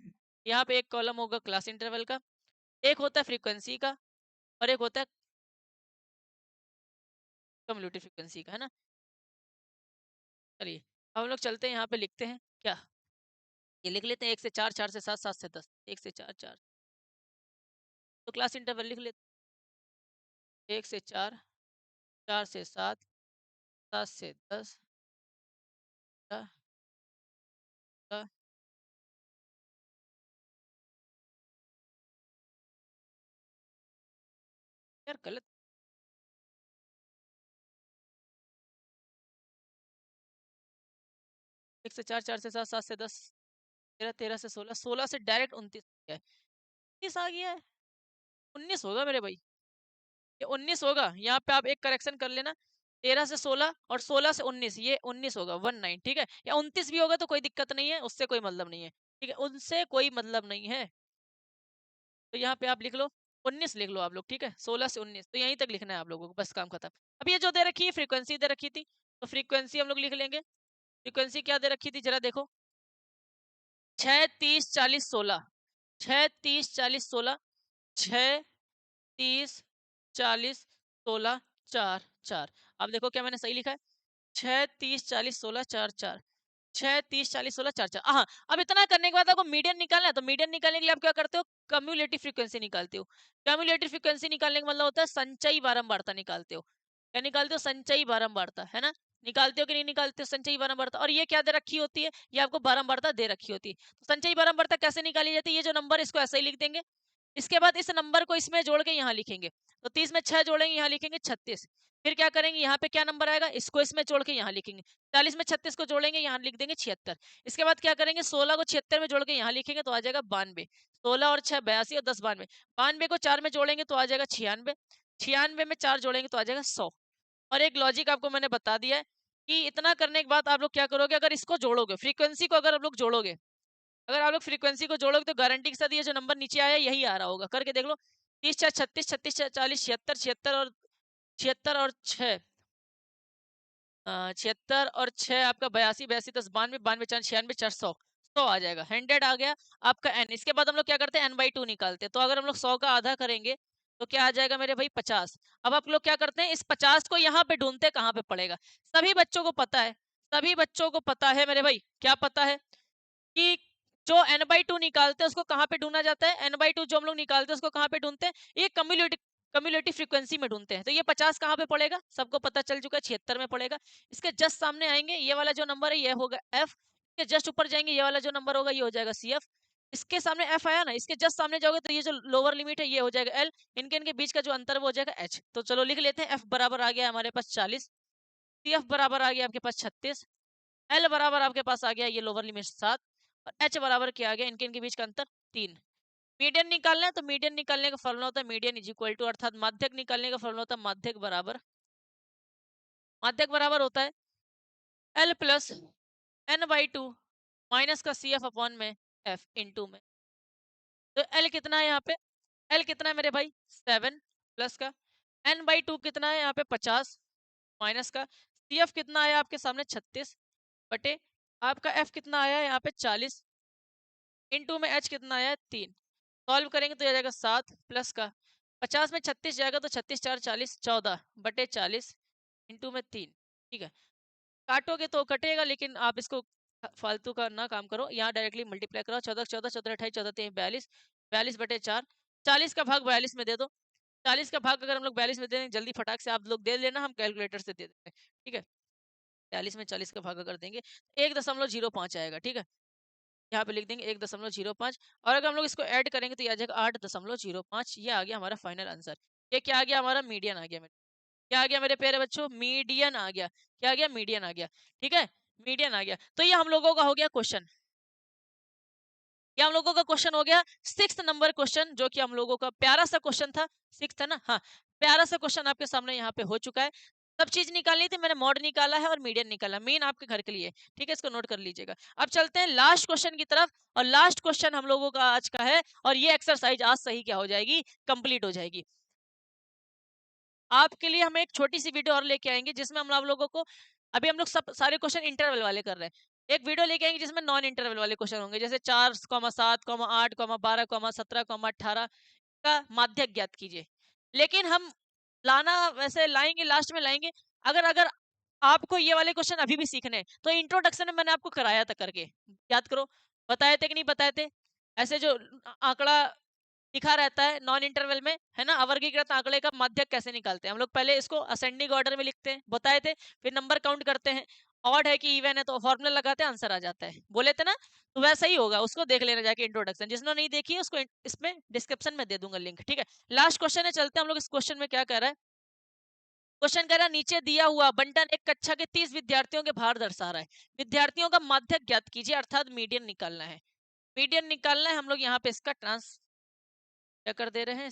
Speaker 1: यहाँ पे एक कॉलम होगा क्लास इंटरवल का, एक होता है फ्रीक्वेंसी का, और एक होता है कम्युलेटिव फ्रीक्वेंसी का, है ना। चलिए अब हम लोग चलते हैं, यहाँ पे लिखते हैं क्या, ये लिख लेते हैं 1 से 4, 4 से 7, 7 से 10, 1 से 4 4, तो क्लास इंटरवल लिख लेते हैं 1 से 4, 4 से 7, 7 से 10, यार गलत, 1 से 4, 4 से 7, 7 से 10, 13, 13 से 16, 16 से डायरेक्ट 29 है, 29 आ गया है, 19 होगा मेरे भाई, ये 19 होगा। यहाँ पे आप एक करेक्शन कर लेना, 13 से 16 और 16 से 19, ये 19 होगा 19। ठीक है, या 29 भी होगा तो कोई दिक्कत नहीं है, उससे कोई मतलब नहीं है। ठीक है, उनसे कोई मतलब नहीं है, तो यहाँ पे आप लिख लो 19 लिख लो आप लोग। ठीक है, 16 से 19, तो यहीं तक लिखना है आप लोगों को, बस काम खत्म। अब ये जो दे रखी है फ्रीक्वेंसी दे रखी थी, तो फ्रीक्वेंसी हम लोग लिख लेंगे। फ्रीक्वेंसी क्या दे रखी थी जरा देखो, 6 30 40 16, 6 30 40 16, 6 30 40 16 4 4। अब देखो क्या मैंने सही लिखा है, 6 30 40 16 4 4, 6 30 40 16 4 4। हाँ, अब इतना करने के बाद आपको मीडियन निकालना है, तो मीडियन निकालने के लिए आप क्या करते हो, कम्युलेटिव फ्रीक्वेंसी निकालते हो। कम्युलेटिव फ्रीक्वेंसी निकालने का मतलब होता है संचयी बारंबारता निकालते हो। क्या निकालते हो, संचयी बारंबारता, है ना। निकालते हो कि नहीं निकालते हो, संचयी बारंबारता। और ये क्या दे रखी होती है, ये आपको बारंबारता दे रखी होती है। तो संचयी बारंबारता कैसे निकाली जाती है, ये जो नंबर इसको ऐसे ही लिख देंगे, इसके बाद इस नंबर को इसमें जोड़ के यहाँ लिखेंगे, तो 30 में 6 जोड़ेंगे, यहाँ लिखेंगे 36। फिर क्या करेंगे, यहाँ पे क्या नंबर आएगा, इसको इसमें जोड़ के यहाँ लिखेंगे। 40 में 36 को जोड़ेंगे, यहाँ लिख देंगे 76। इसके बाद क्या करेंगे, 16 को 76 में जोड़ के यहाँ लिखेंगे तो आ जाएगा 92। 16 और 6 82 और 10 92। 92 को 4 में जोड़ेंगे तो आ जाएगा 96। 96 में 4 जोड़ेंगे तो आ जाएगा 100। और एक लॉजिक आपको मैंने बता दिया है कि इतना करने के बाद आप लोग क्या करोगे, अगर इसको जोड़ोगे, फ्रीक्वेंसी को अगर आप लोग जोड़ोगे, अगर आप लोग फ्रीक्वेंसी को जोड़ोगे तो गारंटी के साथ ये जो नंबर नीचे आया यही आ रहा होगा। करके देख लो, 30 6 36, 36 6 40, 76 76 और 76 और 6 76 और 6 आपका 82 82 10 92 92 4 96 4 100 100 आ जाएगा। 100 आ गया आपका n। इसके बाद हम लोग क्या करते हैं, n/2 निकालते हैं। तो अगर हम लोग 100 का आधा करेंगे तो क्या आ जाएगा मेरे भाई, 50। अब आप लोग क्या करते हैं, इस 50 को यहाँ पे ढूंढते हैं कहाँ पे पड़ेगा। सभी बच्चों को पता है, सभी बच्चों को पता है मेरे भाई, क्या पता है कि जो n/2 निकालते हैं उसको कहाँ पे ढूंढा जाता है। n/2 जो हम लोग निकालते हैं उसको कहाँ पे ढूंढते हैं, ये कम्युलेटिव फ्रीक्वेंसी में ढूंढते हैं। तो ये 50 कहाँ पे पड़ेगा, सबको पता चल चुका है, 76 में पड़ेगा। इसके जस्ट सामने आएंगे, ये वाला जो नंबर है ये होगा f। इसके जस्ट ऊपर जाएंगे, ये वाला जो नंबर होगा ये हो जाएगा cf। इसके सामने f आया ना, इसके जस्ट सामने जाओगे तो ये जो लोअर लिमिट है ये हो जाएगा l। इनके इनके बीच का जो अंतर वो हो जाएगा h। तो चलो लिख लेते हैं, f बराबर आ गया हमारे पास 40, cf बराबर आ गया आपके पास 36, एल बराबर आपके पास आ गया ये लोअर लिमिट 7, और एच बराबर क्या आ गया, इनके इनके बीच का अंतर 3। मीडियन निकालना है तो मीडियन निकालने का फॉर्मूला होता है मीडियन इज इक्वल टू, अर्थात माध्यक निकालने का फॉर्मूला होता है माध्यक बराबर होता है एल प्लस n/2 माइनस का सी एफ अपॉन में एफ इंटू में। तो एल कितना है यहाँ पे, एल कितना है मेरे भाई 7 प्लस का n/2 कितना है यहाँ पे 50 माइनस का सी एफ कितना आया आपके सामने 36 बटे आपका एफ कितना आया है यहाँ पे 40 इंटू में एच कितना आया है 3। सॉल्व करेंगे तो आ जाएगा 7 प्लस का 50 में 36 जाएगा तो 36 4 40 14 बटे 40 इंटू में 3। ठीक है, काटोगे तो कटेगा, लेकिन आप इसको फालतू का ना काम करो, यहाँ डायरेक्टली मल्टीप्लाई करो। 14 14 14 28 14 3 42, 42 बटे 4। 40 का भाग 42 में दे दो। 40 का भाग अगर हम लोग 42 में दे देंगे, जल्दी फटाक से आप लोग दे लेना, हम कैलकुलेटर से दे देते हैं। ठीक है, 42 में 40 का भाग अगर देंगे 1.05 आएगा। ठीक है, यहाँ पे लिख देंगे 1.05, और अगर हम लोग इसको ऐड करेंगे तो ये आ जाएगा 8.05। ये आ गया हमारा फाइनल आंसर। ये क्या आ गया, हमारा मीडियन आ गया मेरे, क्या आ गया मेरे प्यारे बच्चों, मीडियन आ गया। क्या आ गया, मीडियन आ गया। ठीक है, मीडियन आ गया। तो ये हम लोगों का हो गया क्वेश्चन, ये हम लोगों का क्वेश्चन हो गया 6th नंबर क्वेश्चन, जो कि हम लोगों का प्यारा सा क्वेश्चन था। 6th है ना, हाँ, प्यारा सा क्वेश्चन आपके सामने यहाँ पे हो चुका है। सब चीज निकालनी थी, मैंने मॉड निकाला है और मीडियन निकाला, मेन आपके घर के लिए। ठीक है, इसको नोट कर लीजिएगा। अब चलते हैं लास्ट क्वेश्चन की तरफ, और लास्ट क्वेश्चन हम लोगों का आज का है, और ये एक्सरसाइज आज सही क्या हो जाएगी, कंप्लीट हो जाएगी। आपके लिए हम एक छोटी सी वीडियो और लेके आएंगे, जिसमें हम आप लोगों को, अभी हम लोग सब सारे क्वेश्चन इंटरवल वाले कर रहे हैं, एक वीडियो लेके आएंगे जिसमें नॉन इंटरवल वाले क्वेश्चन होंगे, जैसे 4, 7, 8, 12, 17, 18 का माध्यक ज्ञात कीजिए। लेकिन हम लाना वैसे लाएंगे, लास्ट में लाएंगे। अगर अगर आपको ये वाले क्वेश्चन अभी भी सीखने हैं तो इंट्रोडक्शन में मैंने आपको कराया था करके, याद करो, बताए थे कि नहीं बताए थे। ऐसे जो आंकड़ा लिखा रहता है नॉन इंटरवल में, है ना, अवर्गीकृत आंकड़े का माध्यक कैसे निकालते हैं, हम लोग पहले इसको असेंडिंग ऑर्डर में लिखते हैं, बताए थे। फिर नंबर काउंट करते हैं, ऑड है कि इवन है तो फॉर्मूला लगाते हैं, आंसर आ जाता है, बोले थे ना। तो वैसा ही होगा, उसको देख लेना जाके इंट्रोडक्शन, जिसने नहीं देखी है उसको इसमें डिस्क्रिप्शन में दे दूंगा लिंक। ठीक है, लास्ट क्वेश्चन है, चलते हैं हम लोग इस क्वेश्चन में। क्या कह रहा है क्वेश्चन, कह रहा है नीचे दिया हुआ बंटन एक कक्षा के 30 विद्यार्थियों के भार दर्शा रहा है, विद्यार्थियों का माध्यक ज्ञात कीजिए, अर्थात मीडियन निकालना है। मीडियन निकालना है, हम लोग यहाँ पे इसका ट्रांस क्या कर दे रहे हैं,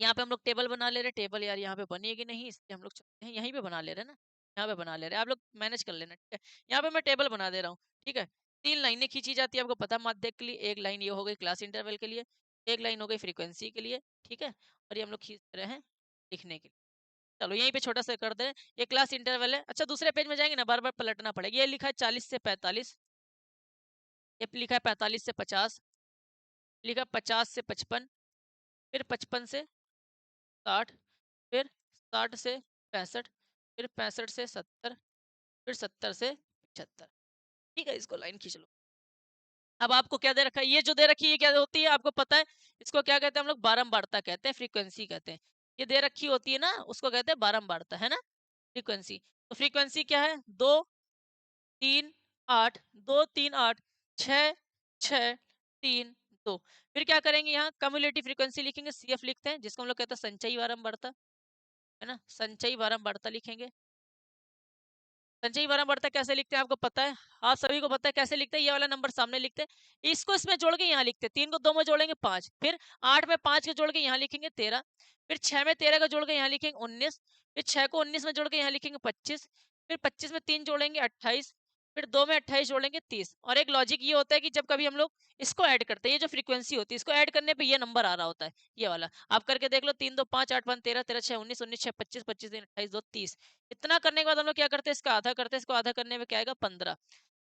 Speaker 1: यहाँ पे हम लोग टेबल बना ले रहे हैं। टेबल यार यहाँ पे बनी है कि नहीं, इसलिए हम लोग चलते हैं यहीं पे बना ले रहे हैं ना, यहाँ पे बना ले रहे हैं, आप लोग मैनेज कर लेना। ठीक है, यहाँ पे मैं टेबल बना दे रहा हूँ। ठीक है, 3 लाइनें खींची जाती है, आपको पता, माध्यक के लिए। एक लाइन ये हो गई क्लास इंटरवल के लिए, एक लाइन हो गई फ्रीक्वेंसी के लिए। ठीक है, और ये हम लोग खींच रहे हैं लिखने के लिए। चलो यहीं पे छोटा सा कर दे, ये क्लास इंटरवल है। अच्छा, दूसरे पेज में जाएंगे ना, बार बार पलटना पड़ेगा। ये लिखा है 40 से 45, ये लिखा है 45 से 50, लिखा है 50 से 55, फिर 55 से 60, फिर 60 से 65, फिर 65 से 70, फिर 70 से 75। ठीक है, इसको लाइन खींच लो। अब आपको क्या दे रखा है, ये जो दे रखी है क्या होती है आपको पता है, इसको क्या कहते हैं हम लोग, बारंबारता कहते हैं, फ्रीक्वेंसी कहते हैं। ये दे रखी होती है ना, उसको कहते हैं बारंबारता, है ना, फ्रीक्वेंसी। तो फ्रीक्वेंसी क्या है, 2, 3, 8, 2 3 8, 6 6 3 2। फिर क्या करेंगे, यहाँ कम्युलेटिव फ्रीक्वेंसी लिखेंगे, CF लिखते हैं, जिसको हम लोग कहते हैं संचयी बारंबारता, है ना, संचयी बारंबारता लिखेंगे। संचयी बारंबारता कैसे लिखते हैं आपको पता है, आप सभी को पता है कैसे लिखते हैं, ये वाला नंबर सामने लिखते हैं, इसको इसमें जोड़ के यहाँ लिखते हैं, 3 को 2 में जोड़ेंगे 5, फिर 8 में 5 के जोड़ के यहाँ लिखेंगे 13, फिर 6 में 13 का जोड़ के यहाँ लिखेंगे 19, फिर 6 को 19 में जोड़ के यहाँ लिखेंगे 25, फिर 25 में 3 जोड़ेंगे 28, फिर 2 में 28 जोड़ेंगे 30। और एक लॉजिक ये होता है कि जब कभी हम लोग इसको ऐड करते हैं, ये जो फ्रीक्वेंसी होती है इसको ऐड करने पे ये नंबर आ रहा होता है, ये वाला आप करके देख लो, 3 2 5 8 1 13 13 6 19 19 6 25 25 3 28 2 30। इतना करने के बाद हम लोग क्या करते हैं, इसका आधा करते हैं, इसको आधा करने में क्या आएगा 15।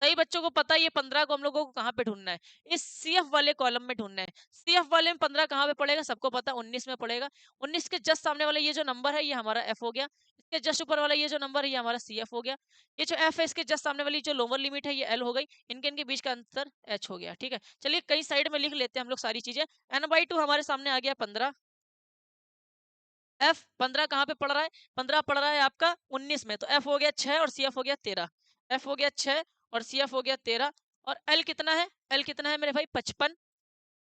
Speaker 1: सही बच्चों को पता है ये 15 को हम लोगों को कहाँ पे ढूंढना है, इस CF वाले कॉलम में ढूंढना है। CF वाले में 15 कहाँ पे पड़ेगा, सबको पता है 19 में पड़ेगा। 19 के जस्ट सामने वाला ये जो नंबर है ये हमारा F हो गया, इसके जस्ट ऊपर वाला ये जो नंबर है ये हमारा CF हो गया, ये जो F है इसके जस्ट सामने वाली जो लोअर लिमिट है ये L हो गई, इनके इनके बीच का अंतर H हो गया। ठीक है, चलिए कई साइड में लिख लेते हैं हम लोग सारी चीजें। N/2 हमारे सामने आ गया 15, F 15 कहाँ पे पड़ रहा है, 15 पड़ रहा है आपका 19 में, तो F हो गया 6 और CF हो गया 13, F हो गया 6 और CF हो गया 13। और L कितना है, L कितना है मेरे भाई 55,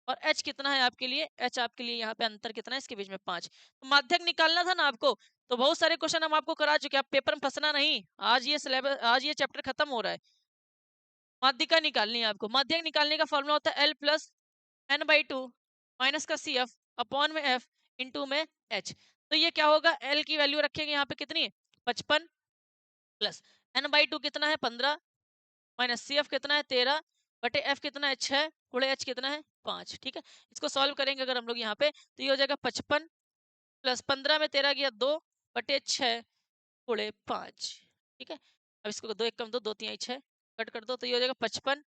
Speaker 1: और H कितना है आपके लिए, H आपके लिए यहाँ पे अंतर कितना है इसके बीच में 5। तो माध्यक निकालना था ना आपको, तो बहुत सारे क्वेश्चन हम आपको करा चुके हैं, आप पेपर में फंसना नहीं, आज ये सिलेबस, आज ये चैप्टर खत्म हो रहा है। माध्यिका निकालनी है आपको, माध्यक निकालने का फॉर्मूला होता है L+N/2 माइनस का CF अपॉन में F इंटू में H। तो ये क्या होगा, L की वैल्यू रखेंगे यहाँ पे कितनी, 55, प्लस N/2 कितना है 15, माइनस CF कितना है 13, बटे F कितना है 6, गुणे H कितना है 5। ठीक है, इसको सॉल्व करेंगे अगर हम लोग यहाँ पे, तो ये हो जाएगा 55 प्लस 15 में 13 गया 2 बटे 6 गुणे 5। ठीक है, अब इसको 2 1 कम 2 2 3 6 कट कर दो, तो ये हो जाएगा 55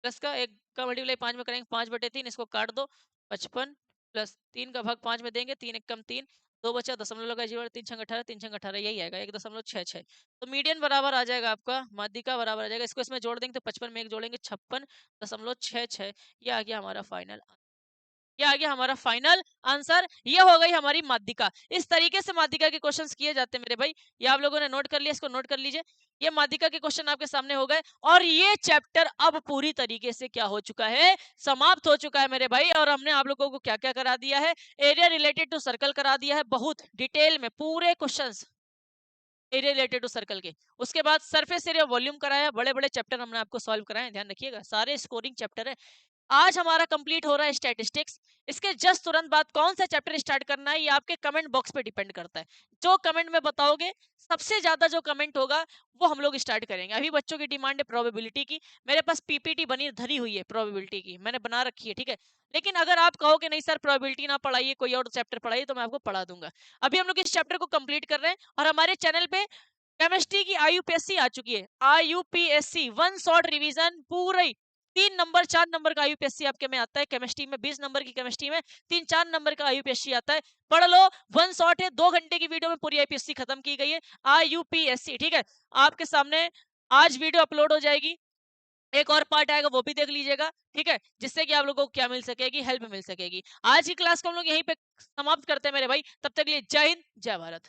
Speaker 1: प्लस का 1 का मल्टीप्लाई 5 में करेंगे 5 बटे 3, इसको काट दो, 55 प्लस 3 का भाग 5 में देंगे, 3 1 कम 3, 2 बचा, दशमलव लगा, 3 छंग 18, 3 छंग 18, यही आएगा 1.66। तो मीडियन बराबर आ जाएगा आपका, माध्यिका बराबर आ जाएगा, इसको इसमें जोड़ देंगे तो 55 में 1 जोड़ेंगे 56.66, ये आ गया हमारा फाइनल, ये आ गया हमारा फाइनल आंसर। ये हो गई हमारी माध्यिका। इस तरीके से माध्यिका के क्वेश्चंस किए जाते हैं मेरे भाई, ये आप लोगों ने नोट कर लिया, इसको नोट कर लीजिए। ये माध्यिका के क्वेश्चन आपके सामने हो गए, और ये चैप्टर अब पूरी तरीके से क्या हो चुका है, समाप्त हो चुका है मेरे भाई। और हमने आप लोगों को क्या क्या करा दिया है, एरिया रिलेटेड टू सर्कल करा दिया है, बहुत डिटेल में पूरे question area related to circle के। उसके बाद सरफेस एरिया वॉल्यूम कराया, बड़े बड़े चैप्टर हमने आपको सॉल्व कराए, ध्यान रखिएगा सारे स्कोरिंग चैप्टर है। आज हमारा कंप्लीट हो रहा है स्टैटिस्टिक्स। इसके जस्ट तुरंत बाद कौन सा चैप्टर स्टार्ट करना है ये आपके कमेंट बॉक्स पे डिपेंड करता है, जो कमेंट में बताओगे सबसे ज्यादा जो कमेंट होगा वो हम लोग स्टार्ट करेंगे। अभी बच्चों की डिमांड है प्रोबेबिलिटी की, मेरे पास पीपीटी बनी धरी हुई है प्रोबेबिलिटी की, मैंने बना रखी है, ठीक है। लेकिन अगर आप कहोगे नहीं सर प्रोबेबिलिटी ना पढ़ाइए, कोई और चैप्टर पढ़ाइए, तो मैं आपको पढ़ा दूंगा। अभी हम लोग इस चैप्टर को कंप्लीट कर रहे हैं, और हमारे चैनल पे केमिस्ट्री की IUPSC आ चुकी है, IUPSC वन शॉट रिवीजन पूरी 3 नंबर 4 नंबर का IUPSC आपके में आता है, केमिस्ट्री में 20 नंबर की केमिस्ट्री में 3-4 नंबर का IUPSC आता है, पढ़ लो, वन शॉट है, 2 घंटे की वीडियो में पूरी IUPSC खत्म की गई है, IUPSC। ठीक है, आपके सामने आज वीडियो अपलोड हो जाएगी, एक और पार्ट आएगा वो भी देख लीजिएगा, ठीक है, जिससे कि आप लोगों को क्या मिल सकेगी, हेल्प मिल सकेगी। आज की क्लास को हम लोग यहीं पे समाप्त करते हैं मेरे भाई, तब तक के लिए जय हिंद जय भारत।